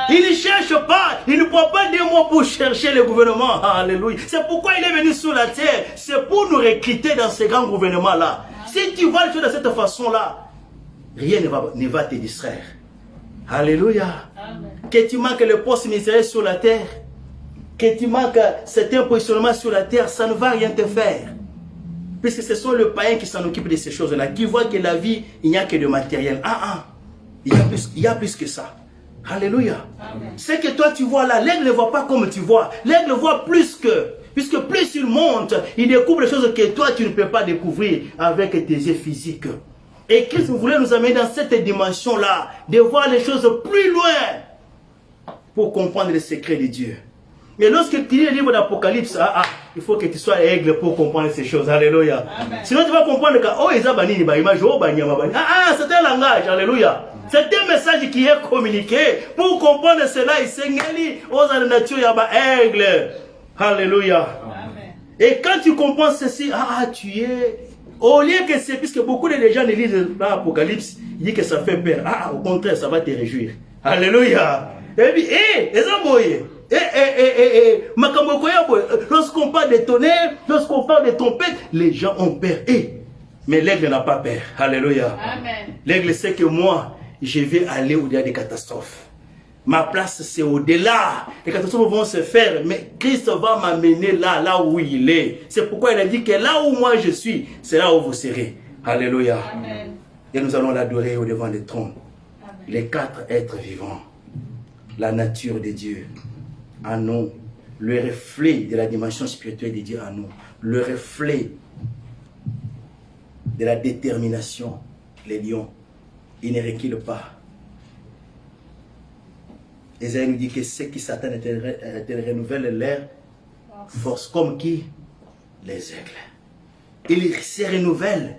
Il ne cherche pas, il ne prend pas 2 mois pour chercher le gouvernement, alléluia. C'est pourquoi il est venu sur la terre, c'est pour nous recruter dans ce grand gouvernement-là. Si tu vois les choses de cette façon-là, rien ne va te distraire. Alléluia. Amen. Que tu manques le poste ministériel sur la terre, que tu manques certains positionnements sur la terre, ça ne va rien te faire. Puisque ce sont les païens qui s'en occupent de ces choses-là, qui voient que la vie, il n'y a que de matériel. Il y a plus que ça. Alléluia. Ce que toi tu vois là, l'aigle ne voit pas comme tu vois. L'aigle voit plus que. Puisque plus il monte, il découvre des choses que toi tu ne peux pas découvrir avec tes yeux physiques. Et Christ voulait nous amener dans cette dimension-là, de voir les choses plus loin pour comprendre les secrets de Dieu. Mais lorsque tu lis le livre d'Apocalypse, il faut que tu sois aigle pour comprendre ces choses. Alléluia. Amen. Sinon tu vas comprendre que c'est un langage. Alléluia. C'est un message qui est communiqué. Pour comprendre cela, il s'engage aux nature aigle. Alléluia. Amen. Et quand tu comprends ceci, tu es... Au lieu que c'est, puisque beaucoup de gens ne lisent l'Apocalypse, ils disent que ça fait peur. Au contraire, ça va te réjouir. Alléluia. Et puis, lorsqu'on parle de tonnerre, lorsqu'on parle de trompette, les gens ont peur. Mais l'aigle n'a pas peur. Alléluia. Amen. L'aigle sait que moi, je vais aller au-delà des catastrophes. Ma place, c'est au-delà. Les catastrophes vont se faire, mais Christ va m'amener là où il est. C'est pourquoi il a dit que là où moi je suis, c'est là où vous serez. Alléluia. Amen. Et nous allons l'adorer au-devant des trônes. Les 4 êtres vivants. La nature de Dieu en nous. Le reflet de la dimension spirituelle de Dieu en nous. Le reflet de la détermination. Les lions, ils ne reculent pas. Isaïe nous dit que ceux qui s'attendent renouvellent leur force. Comme qui? Les aigles. Ils se renouvellent.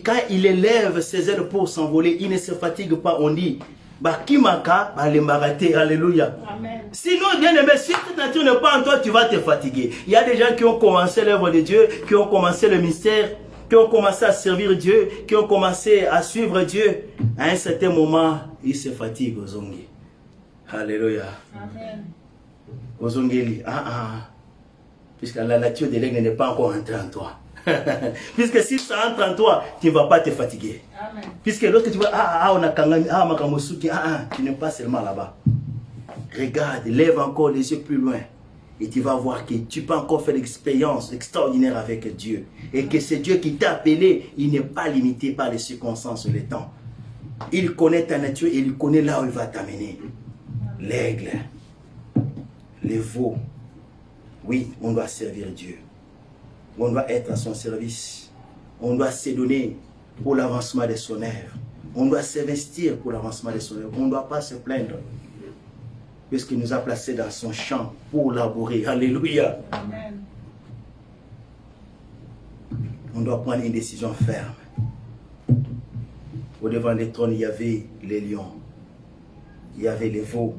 Quand il élève ses ailes pour s'envoler, il ne se fatigue pas. On dit, alléluia. Amen. Sinon, bien aimé, si cette nature n'est pas en toi, tu vas te fatiguer. Il y a des gens qui ont commencé l'œuvre de Dieu, qui ont commencé le mystère, qui ont commencé à servir Dieu, qui ont commencé à suivre Dieu. À un certain moment, ils se fatiguent aux ongles. Alléluia. Amen. Ozongeli, puisque la nature de l'aigle n'est pas encore entrée en toi. Puisque si ça entre en toi, tu ne vas pas te fatiguer. Amen. Puisque lorsque tu vois, on a kangami, makamosuki, tu n'es pas seulement là-bas. Regarde, lève encore les yeux plus loin. Et tu vas voir que tu peux encore faire l'expérience extraordinaire avec Dieu. Et que c'est Dieu qui t'a appelé, il n'est pas limité par les circonstances ou les temps. Il connaît ta nature et il connaît là où il va t'amener. L'aigle, les veaux, oui, on doit servir Dieu. On doit être à son service. On doit se donner pour l'avancement de son œuvre. On doit s'investir pour l'avancement de son œuvre. On ne doit pas se plaindre. Puisqu'il nous a placés dans son champ pour labourer. Alléluia. Amen. On doit prendre une décision ferme. Au-devant des trônes, il y avait les lions. Il y avait les veaux.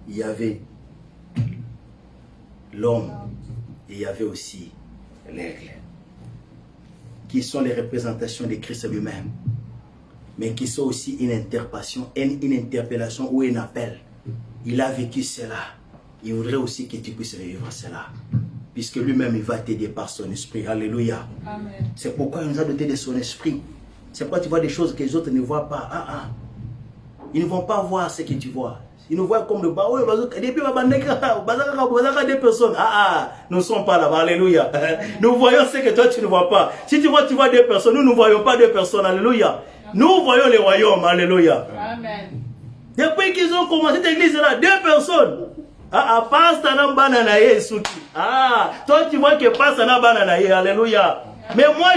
Il y avait l'homme. Et il y avait aussi l'aigle. Qui sont les représentations de Christ lui-même. Mais qui sont aussi une interpellation ou un appel. Il a vécu cela. Il voudrait aussi que tu puisses vivre cela. Puisque lui-même, il va t'aider par son esprit. Alléluia. C'est pourquoi il nous a doté de son esprit. C'est pourquoi tu vois des choses que les autres ne voient pas. Ils ne vont pas voir ce que tu vois. Ils nous voient comme le bas. Des personnes. Nous ne sommes pas là-bas. Alléluia. Nous voyons ce que toi tu ne vois pas. Si tu vois des personnes, nous ne voyons pas des personnes. Alléluia. Nous voyons les royaumes. Alléluia. Amen. Depuis qu'ils ont commencé cette église-là, 2 personnes. Pasteur na bananaye suki. Toi tu vois que pasteur na bananaye. Alléluia. Mais moi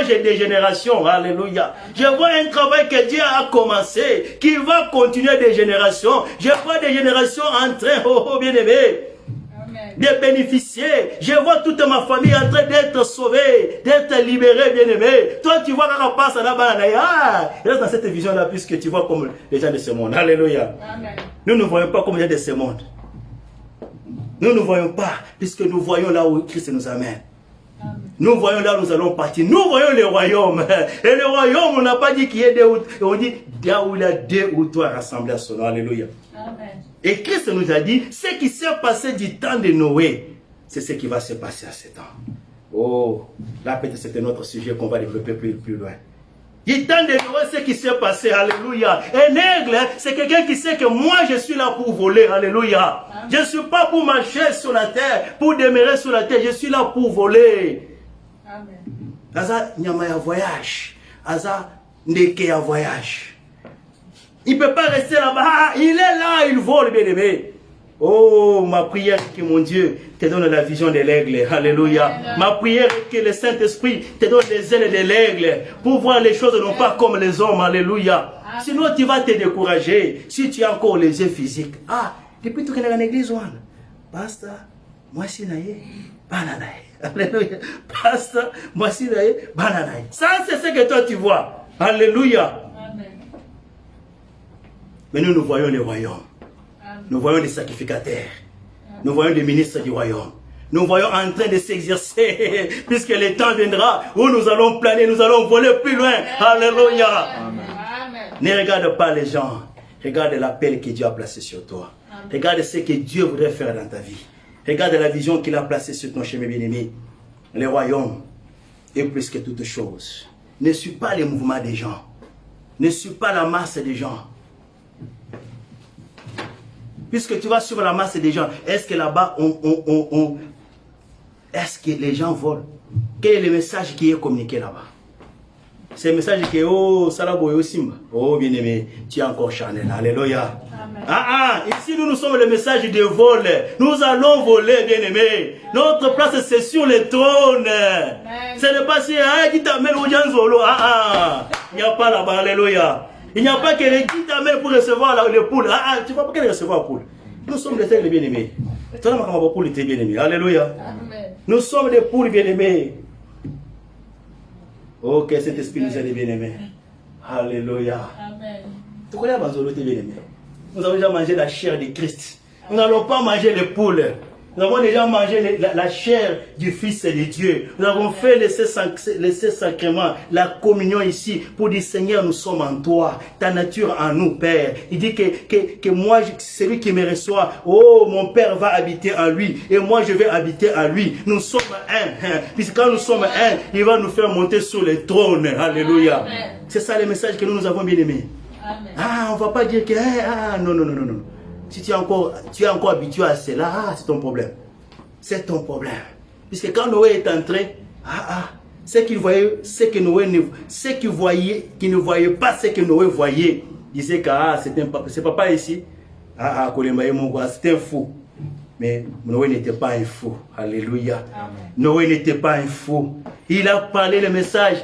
j'ai des générations, alléluia. Je vois un travail que Dieu a commencé, qui va continuer des générations. Je vois des générations en train, bien-aimé, de bénéficier. Je vois toute ma famille en train d'être sauvée, d'être libérée, bien-aimé. Toi tu vois quand on passe à la banane, reste dans cette vision-là, puisque tu vois comme les gens de ce monde, alléluia. Amen. Nous ne voyons pas comme les gens de ce monde. Nous ne voyons pas, puisque nous voyons là où Christ nous amène. Nous voyons là où nous allons partir. Nous voyons les royaumes. Et le royaume, on n'a pas dit qu'il y a on dit là où il y a 2 ou 3 rassemblés à son nom. Alléluia. Amen. Et Christ nous a dit, ce qui s'est passé du temps de Noé, c'est ce qui va se passer à ce temps. Oh, là peut-être c'est un autre sujet qu'on va développer plus loin. Du temps de Noé, ce qui s'est passé, alléluia. Un aigle, c'est quelqu'un qui sait que moi je suis là pour voler, alléluia. Amen. Je ne suis pas pour marcher sur la terre, pour demeurer sur la terre, je suis là pour voler. Amen. Aza nyama ya voyage, aza ndeke ya voyage. Il ne peut pas rester là-bas, il est là, il vole, bien aimé. Oh, ma prière que mon Dieu te donne la vision de l'aigle. Alléluia. Amen. Ma prière que le Saint-Esprit te donne les ailes de l'aigle pour voir les choses non pas comme les hommes. Alléluia. Amen. Sinon tu vas te décourager si tu as encore les yeux physiques. Depuis tout que tu es dans l'église, pasteur, moi si naïe, bananaï. Alléluia. Pasteur, moi si naïe, bananaï. Ça c'est ce que toi tu vois. Alléluia. Amen. Mais nous voyons les royaumes. Nous voyons les sacrificateurs. Nous voyons les ministres du royaume. Nous voyons en train de s'exercer, puisque le temps viendra où nous allons planer, nous allons voler plus loin. Alléluia. Amen. Ne regarde pas les gens. Regarde l'appel que Dieu a placé sur toi. Amen. Regarde ce que Dieu voudrait faire dans ta vie. Regarde la vision qu'il a placée sur ton chemin bien-aimé. Le royaume est plus que toute chose. Ne suis pas les mouvements des gens. Ne suis pas la masse des gens. Puisque tu vas suivre la masse des gens, est-ce que là-bas, est-ce que les gens volent? Quel est le message qui est communiqué là-bas? C'est le message qui est, oh, Salaboyo Simba. Oh, bien-aimé, tu es encore charnel. Alléluia. Ici, nous sommes le message de vol. Nous allons voler, bien-aimé. Notre place, c'est sur le trône. Ce n'est pas si, qui t'amène au Janzolo. Il n'y a pas là-bas, alléluia. Il n'y a pas que les guides t'amènent pour recevoir les poules. Tu ne vas pas qu'elle recevoir la poule. Nous sommes des aigles bien-aimés. Toi, tu n'as pas poule, tu es bien-aimé. Alléluia. Amen. Nous sommes des poules bien-aimées. Oh, que cet esprit nous aide bien-aimés. Alléluia. Amen. Tu connais Banzolo, tu es bien-aimé. Nous avons déjà mangé la chair de Christ. Nous n'allons pas manger les poules. Nous avons déjà mangé la chair du Fils de Dieu. Nous avons fait les 16 sacrements, la communion ici, pour dire Seigneur, nous sommes en toi, ta nature en nous, Père. Il dit que moi, celui qui me reçoit, oh, mon Père va habiter en lui, et moi je vais habiter en lui. Nous sommes un. Puisque quand nous sommes un, il va nous faire monter sur le trône. Alléluia. C'est ça le message que nous avons bien aimé. On ne va pas dire que, non. Si tu es encore habitué à cela, c'est ton problème. C'est ton problème. Puisque quand Noé est entré, ce qu'il voyait, qui ne voyait pas ce que Noé voyait, disait que c'est papa ici. C'était un fou. Mais Noé n'était pas un fou. Alléluia. Amen. Noé n'était pas un fou. Il a parlé le message.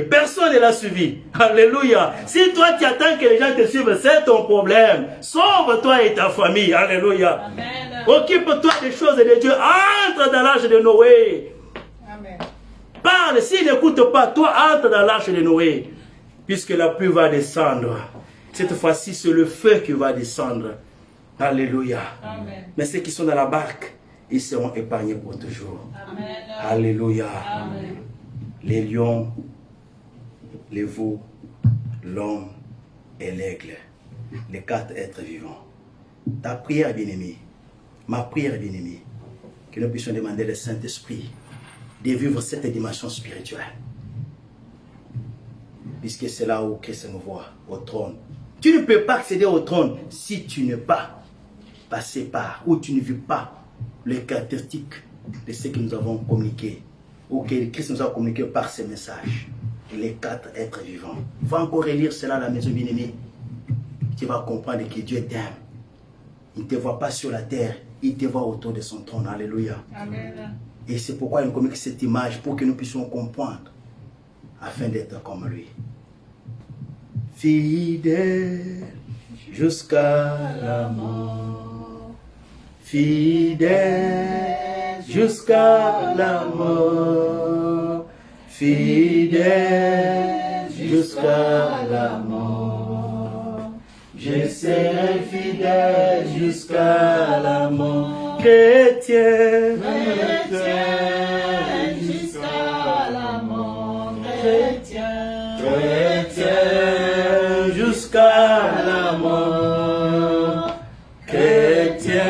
Personne ne l'a suivi. Alléluia. Si toi tu attends que les gens te suivent, c'est ton problème. Sauve-toi et ta famille. Alléluia. Amen. Occupe-toi des choses de Dieu. Entre dans l'arche de Noé. Amen. Parle. S'il n'écoute pas, toi entre dans l'arche de Noé. Puisque la pluie va descendre. Cette fois-ci, c'est le feu qui va descendre. Alléluia. Amen. Mais ceux qui sont dans la barque, ils seront épargnés pour toujours. Amen. Alléluia. Amen. Les lions, les veaux, l'homme et l'aigle, les 4 êtres vivants. Ta prière, bien-aimée, ma prière, bien-aimée, que nous puissions demander le Saint-Esprit de vivre cette dimension spirituelle. Puisque c'est là où Christ nous voit, au trône. Tu ne peux pas accéder au trône si tu n'es pas passé par, ou tu ne vis pas les caractéristiques de ce que nous avons communiqué, ou que Christ nous a communiqué par ces messages. Les 4 êtres vivants. Va encore relire cela à la maison bien-aimée. Tu vas comprendre que Dieu t'aime. Il ne te voit pas sur la terre, il te voit autour de son trône. Alléluia. Amen. Et c'est pourquoi il nous communique cette image, pour que nous puissions comprendre, afin d'être comme lui. Fidèle jusqu'à la mort. Fidèle jusqu'à la mort. Fidèle jusqu'à la mort. Je serai fidèle jusqu'à la mort. Chrétien, chrétien jusqu'à la mort. Chrétien, chrétien jusqu'à la mort. Chrétien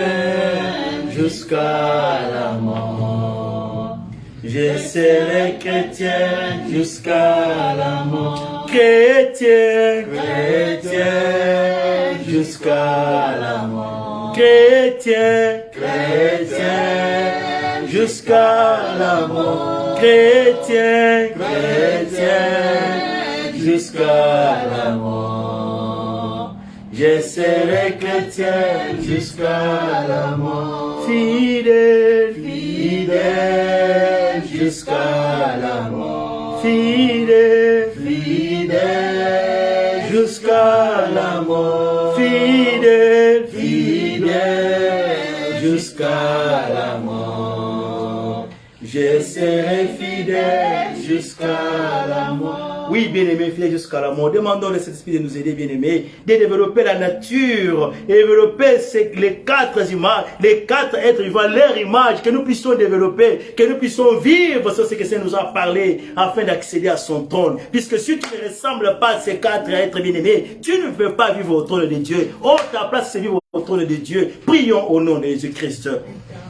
jusqu'à la mort. Je serai chrétien jusqu'à la mort. Chrétien, chrétien jusqu'à la mort. Chrétien, chrétien jusqu'à la mort. Chrétien, chrétien jusqu'à la mort. Je serai chrétien jusqu'à la mort. Fidèle, fidèle jusqu'à la mort. Fidèle, fidèle jusqu'à la mort. Fidèle, fidèle jusqu'à la mort. Je serai fidèle jusqu'à la mort. Oui, bien-aimé, fidèle jusqu'à la mort. Demandons à cet esprit de nous aider, bien-aimé, de développer la nature, et développer les 4 images, les 4 êtres vivants, leur image, que nous puissions développer, que nous puissions vivre sur ce que Seigneur nous a parlé, afin d'accéder à son trône. Puisque si tu ne ressembles pas à ces 4 êtres bien-aimés, tu ne peux pas vivre au trône de Dieu. Oh, ta place, c'est vivre au trône de Dieu. Prions au nom de Jésus-Christ.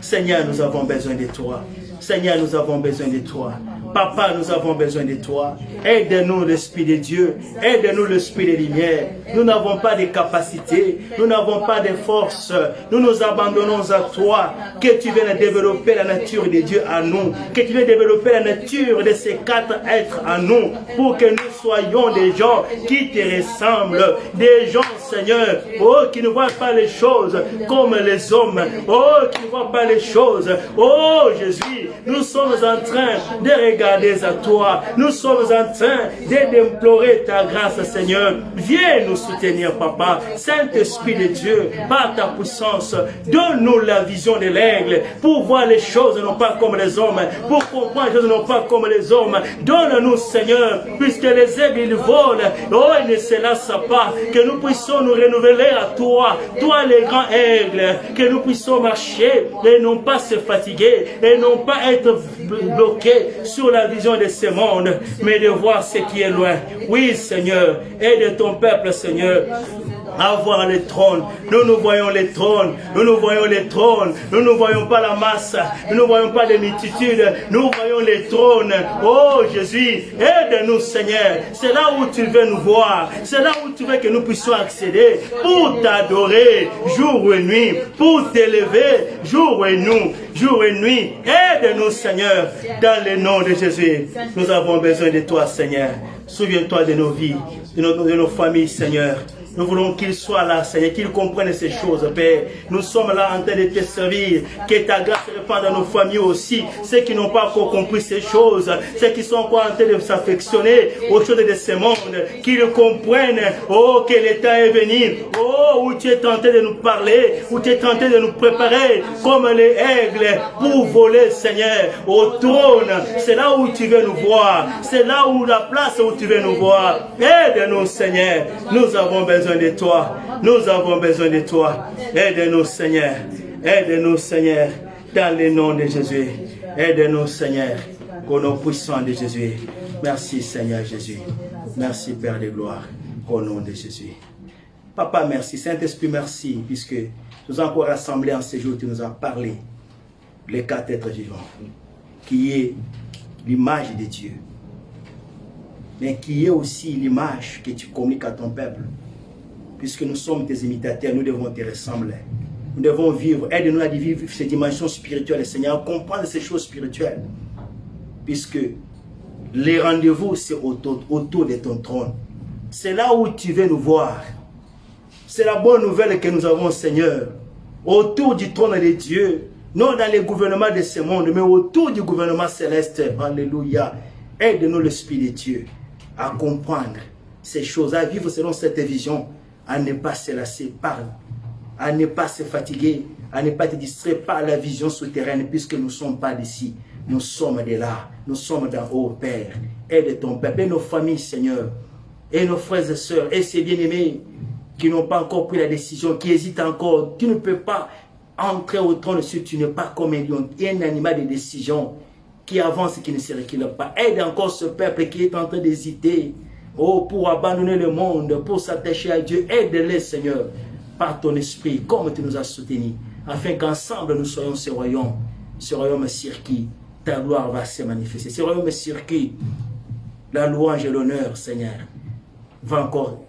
Seigneur, nous avons besoin de toi. Seigneur, nous avons besoin de toi. Papa, nous avons besoin de toi. Aide-nous, l'Esprit de Dieu. Aide-nous, l'Esprit de lumière. Nous n'avons pas de capacité. Nous n'avons pas de force. Nous nous abandonnons à toi. Que tu viennes développer la nature de Dieu à nous. Que tu viennes développer la nature de ces 4 êtres à nous. Pour que nous soyons des gens qui te ressemblent. Des gens, Seigneur, oh, qui ne voient pas les choses comme les hommes. Oh, qui ne voient pas les choses. Oh, Jésus, nous sommes en train de regarder à toi. Nous sommes en train d'implorer ta grâce, Seigneur. Viens nous soutenir, Papa. Saint-Esprit de Dieu, par ta puissance, donne-nous la vision de l'aigle pour voir les choses non pas comme les hommes, pour comprendre les choses non pas comme les hommes. Donne-nous, Seigneur, puisque les aigles ils volent, oh, ils ne se lassent pas, que nous puissions nous renouveler à toi, toi les grands aigles, que nous puissions marcher et non pas se fatiguer, et non pas être bloqués sur la vision de ce monde, mais de voir ce qui est loin. Oui, Seigneur, aide ton peuple, Seigneur, à voir les trônes. Nous voyons les trônes. Nous voyons les trônes. Nous ne voyons pas la masse. Nous ne voyons pas les multitudes. Nous voyons les trônes. Oh Jésus, aide-nous, Seigneur. C'est là où tu veux nous voir. C'est là où tu veux que nous puissions accéder pour t'adorer jour et nuit, pour t'élever jour et nuit. Aide-nous, Seigneur, dans le nom de Jésus. Nous avons besoin de toi, Seigneur. Souviens-toi de nos vies, de nos familles, Seigneur. Nous voulons qu'ils soient là, Seigneur, qu'ils comprennent ces choses, Père. Nous sommes là en train de te servir. Que ta grâce répande dans nos familles aussi. Ceux qui n'ont pas encore compris ces choses, ceux qui sont encore en train de s'affectionner aux choses de ce monde, qu'ils comprennent, oh, que l'état est venu, oh, où tu es tenté de nous parler, où tu es tenté de nous préparer comme les aigles pour voler, Seigneur, au trône. C'est là où tu veux nous voir. C'est là où la place où tu veux nous voir. Aide-nous, Seigneur. Nous avons besoin de toi. Nous avons besoin de toi. Aide-nous, Seigneur. Aide-nous, Seigneur, dans le nom de Jésus. Aide-nous, Seigneur, au nom puissant de Jésus. Merci, Seigneur Jésus. Merci, Père de gloire, au nom de Jésus. Papa, merci. Saint-Esprit, merci, puisque nous avons encore rassemblés en ce jour, tu nous as parlé, les 4 êtres vivants, qui est l'image de Dieu, mais qui est aussi l'image que tu communiques à ton peuple. puisque nous sommes tes imitateurs, nous devons te ressembler. Nous devons vivre, aide-nous à vivre ces dimensions spirituelles, Seigneur, à comprendre ces choses spirituelles. Puisque les rendez-vous, c'est autour de ton trône. C'est là où tu veux nous voir. C'est la bonne nouvelle que nous avons, Seigneur. Autour du trône de Dieu, non dans les gouvernements de ce monde, mais autour du gouvernement céleste. Alléluia. Aide-nous, l'Esprit de Dieu, à comprendre ces choses, à vivre selon cette vision, à ne pas se lasser par, à ne pas se fatiguer, à ne pas être distrait par la vision souterraine, puisque nous ne sommes pas d'ici. Nous sommes de là, nous sommes d'en haut, Père. Aide ton peuple et nos familles, Seigneur, et nos frères et sœurs, et ces bien-aimés qui n'ont pas encore pris la décision, qui hésitent encore. Tu ne peux pas entrer au trône si tu n'es pas comme un lion, un animal de décision qui avance et qui ne se recule pas. Aide encore ce peuple qui est en train d'hésiter, oh, pour abandonner le monde, pour s'attacher à Dieu. Aide-les, Seigneur, par ton esprit, comme tu nous as soutenus, afin qu'ensemble nous soyons ce royaume sur qui ta gloire va se manifester. Ce royaume sur qui la louange et l'honneur, Seigneur, va encore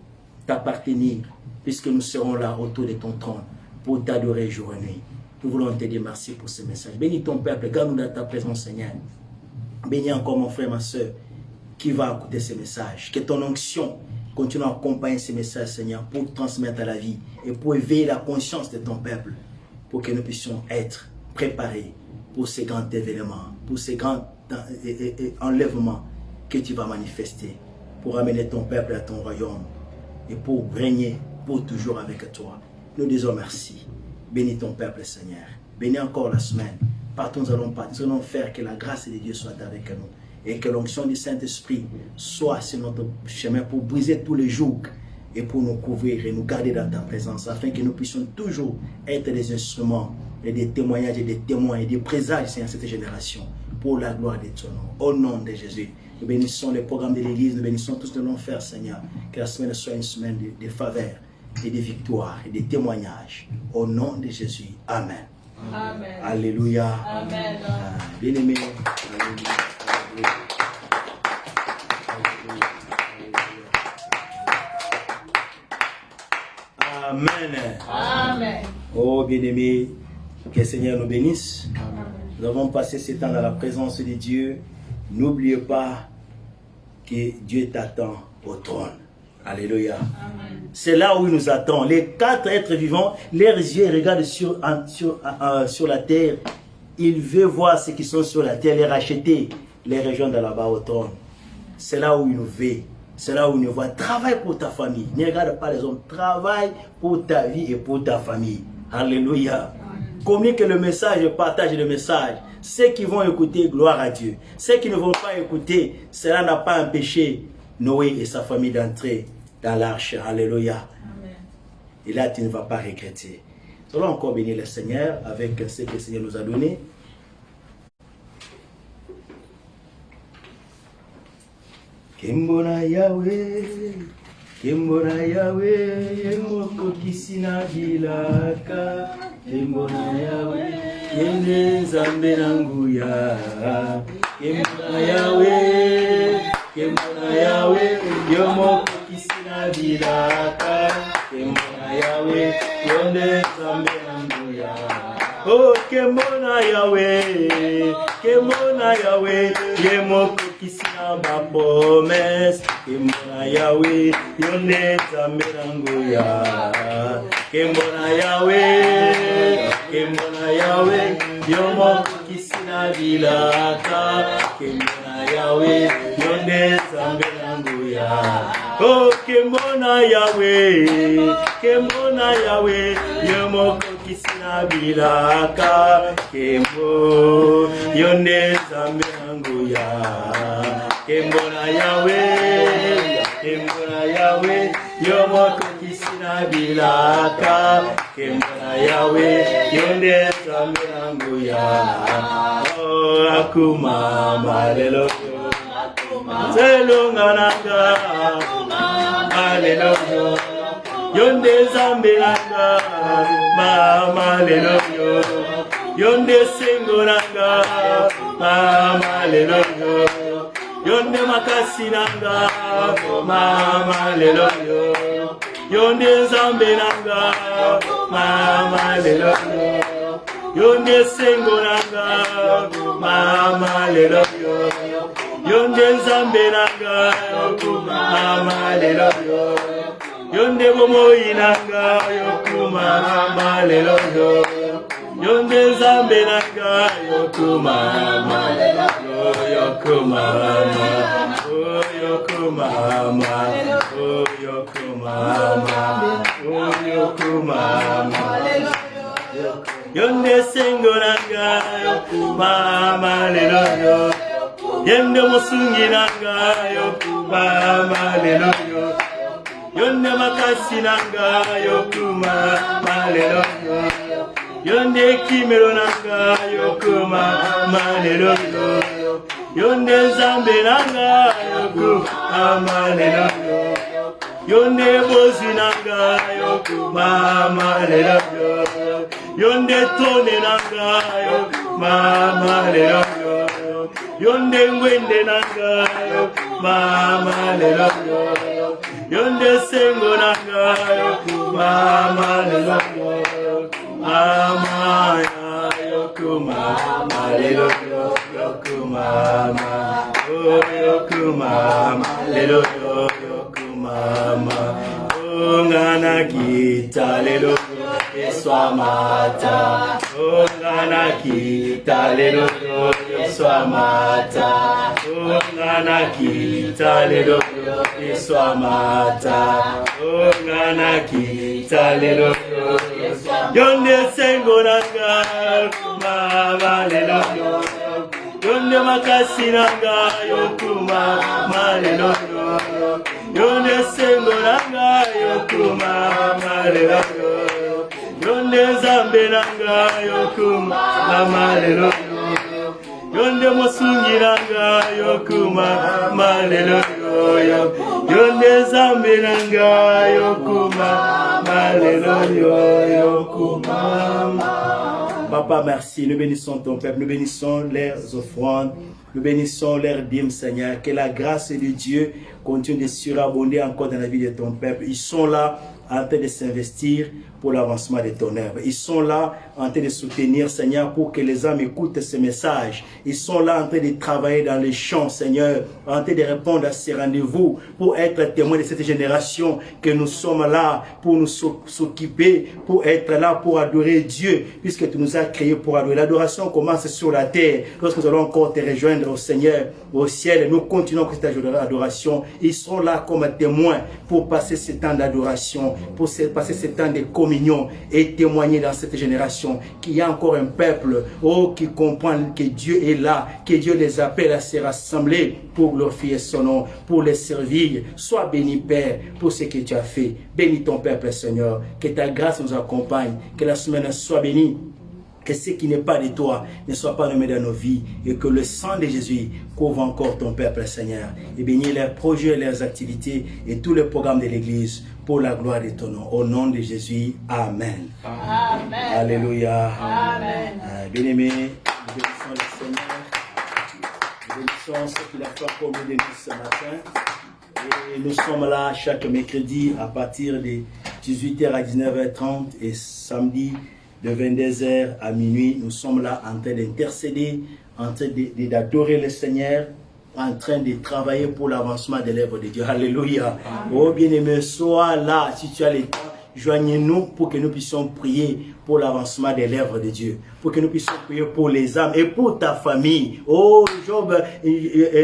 t'appartenir, puisque nous serons là autour de ton trône pour t'adorer jour et nuit. Nous voulons te dire merci pour ce message. Bénis ton peuple, garde-nous dans ta présence, Seigneur. Bénis encore mon frère, ma soeur, qui va écouter ce message. Que ton onction continue à accompagner ce message, Seigneur, pour transmettre à la vie et pour éveiller la conscience de ton peuple, pour que nous puissions être préparés pour ces grands événements, pour ces grands enlèvements que tu vas manifester, pour amener ton peuple à ton royaume et pour régner pour toujours avec toi. Nous disons merci. Bénis ton peuple, Seigneur. Bénis encore la semaine. Partout nous allons faire que la grâce de Dieu soit avec nous et que l'onction du Saint-Esprit soit sur notre chemin pour briser tous les jougs et pour nous couvrir et nous garder dans ta présence, afin que nous puissions toujours être des instruments et des témoignages et des témoins et des présages, Seigneur, cette génération, pour la gloire de ton nom. Au nom de Jésus, nous bénissons les programmes de l'Église, nous bénissons tout ce que nous allons faire, Seigneur. Que la semaine soit une semaine de faveur et de victoire et de témoignages. Au nom de Jésus. Amen. Amen. Alléluia. Amen. Bien-aimés. Amen. Amen. Oh bien-aimés, que le Seigneur nous bénisse. Amen. Nous avons passé ce temps dans la présence de Dieu. N'oubliez pas que Dieu t'attend au trône. Alléluia. C'est là où il nous attend. Les 4 êtres vivants, leurs yeux regardent sur la terre. Il veut voir ceux qui sont sur la terre, les racheter, les rejoindre là-bas au trône. C'est là où il nous veut. C'est là où il nous voit. Travaille pour ta famille. Ne regarde pas les hommes. Travaille pour ta vie et pour ta famille. Alléluia. Communique le message, partage le message. Ceux qui vont écouter, gloire à Dieu. Ceux qui ne vont pas écouter, cela n'a pas empêché Noé et sa famille d'entrer dans l'arche. Alléluia. Amen. Et là, tu ne vas pas regretter. Nous allons encore bénir le Seigneur avec ce que le Seigneur nous a donné. Kembona Yahweh, Yemoko Kisina Gilaka, Kembona Yahweh, Yende Zambe Nanguya, Kembona Yahweh, Yemoko Kisina Gilaka, Kembona Yahweh, Yende Zambe Nanguya. Oh, Kembona Yahweh, Yemoko Kisina Bapomes, Kembona Yahweh, Yonde Zamberanguya. Kembona Yahweh, Yomoko Kisina Vilaka, Kembona Yahweh, Yonde Zamberanguya. Oh, Kembona Yahweh, Yomoko Kisina Vilaka, Kembo, Yonde Zamberanguya. Kembona Yahweh, Yomoko Kisina Vilaka, Kembona Yahweh, Yonde Zamberanguya. Oh, Akuma Malelo, Selungananga, Malelo, Yonde Zamberanguya, Mama Lelo, Yonde Singoranga, Mama Lelo, Yonde Makasinanga, Mama Lelo, Yonde zambe nanga mama lelo Yonde sengo nanga mama lelo Yonde zambe nanga mama lelo Yonde bomo inanga yokuma mama lelo Yonde zambe nanga yokuma mama lelo yokuma oh yokuma mama oh yokuma mama oh yokuma mama Yonde sengo nanga yokuma mama lelo Yonde musungi nanga yokuma mama lelo Yonde makasi nanga yokuma mama lelo Yonde kimelo nanga yokuma mama lelo Yonde zambe nanga yokuma mama lelo Yonde bozi nanga yokuma mama lelo Yonde tone nanga yokuma mama lelo Yonde ngwende nanga yokuma mama lelo Yonde sengo nanga yokuma mama lelo Mama yokuma mama lelo yokuma mama oh yokuma mama lelo yokuma mama oh ngana kita lelo eswa mata oh ngana kita lelo eswa mata oh ngana kita lelo eswa mata oh ngana kita lelo Yonde sengo nanga mama lelo Yonde makasi nanga yokuma mama lelo Yonde sengo nanga yokuma mama lelo Yonde zambe nanga yokuma mama lelo Yonde musungi nanga yokuma mama lelo Yonde zambe nanga yokuma Papa, merci. Nous bénissons ton peuple. Nous bénissons leurs offrandes. Nous bénissons leurs dîmes, Seigneur. Que la grâce de Dieu continue de surabonder encore dans la vie de ton peuple. Ils sont là en train de s'investir pour l'avancement de ton œuvre. Ils sont là en train de soutenir, Seigneur, pour que les âmes écoutent ce message. Ils sont là en train de travailler dans les champs, Seigneur, en train de répondre à ces rendez-vous, pour être témoins de cette génération, que nous sommes là pour nous s'occuper, pour être là pour adorer Dieu, puisque tu nous as créés pour adorer. L'adoration commence sur la terre. Lorsque nous allons encore te rejoindre au Seigneur, au ciel, nous continuons avec cette adoration. Ils sont là comme témoins pour passer ce temps d'adoration, pour passer ce temps de communion et témoigner dans cette génération qu'il y a encore un peuple qui comprend que Dieu est là, que Dieu les appelle à se rassembler pour glorifier son nom, pour les servir. Sois béni, Père, pour ce que tu as fait. Bénis ton peuple, Seigneur. Que ta grâce nous accompagne. Que la semaine soit bénie. Que ce qui n'est pas de toi ne soit pas nommé dans nos vies et que le sang de Jésus couvre encore ton peuple, Seigneur. Et bénis leurs projets, leurs activités et tous les programmes de l'Église pour la gloire de ton nom. Au nom de Jésus, Amen. Amen. Alléluia. Amen. Bien-aimés, nous bénissons le Seigneur. Nous bénissons ce qu'il a fait pour nous de nous ce matin. Et nous sommes là chaque mercredi à partir de 18h à 19h30 et samedi de 22h à minuit. Nous sommes là en train d'intercéder, en train d'adorer le Seigneur, en train de travailler pour l'avancement de l'œuvre de Dieu. Alléluia. Oh bien-aimé, sois là si tu as le temps. Joignez-nous pour que nous puissions prier pour l'avancement de l'œuvre de Dieu. Pour que nous puissions prier pour les âmes et pour ta famille. Oh, Job,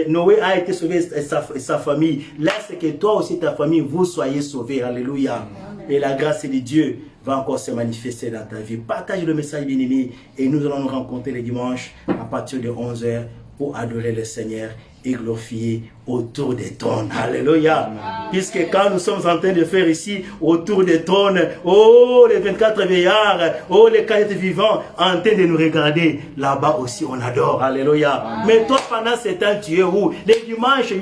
Noé a été sauvé et sa famille. Laisse que toi aussi, ta famille, vous soyez sauvés. Alléluia. Et la grâce de Dieu va encore se manifester dans ta vie. Partage le message, bien-aimé, et nous allons nous rencontrer le dimanche à partir de 11h pour adorer le Seigneur et glorifier autour des trônes. Alléluia. Puisque quand nous sommes en train de faire ici autour des trônes, oh les 24 veillards, oh les 4 vivants en train de nous regarder, là-bas aussi on adore. Alléluia. Mais toi pendant ce temps tu es où? Les dimanches,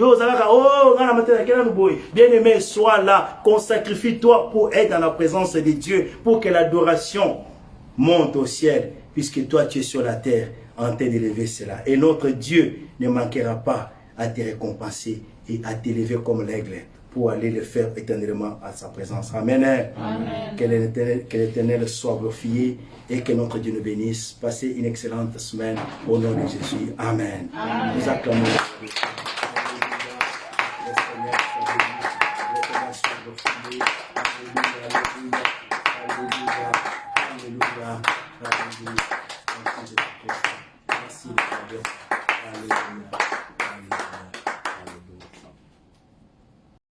bien aimé, sois là, consacre-toi pour être dans la présence de Dieu, pour que l'adoration monte au ciel, puisque toi tu es sur la terre en train d'élever cela. Et notre Dieu ne manquera pas à te récompenser et à t'élever comme l'aigle pour aller le faire éternellement à sa présence. Amen. Amen. Que l'Éternel soit glorifié et que notre Dieu nous bénisse. Passez une excellente semaine au nom de Jésus. Amen. Amen. Nous acclamons.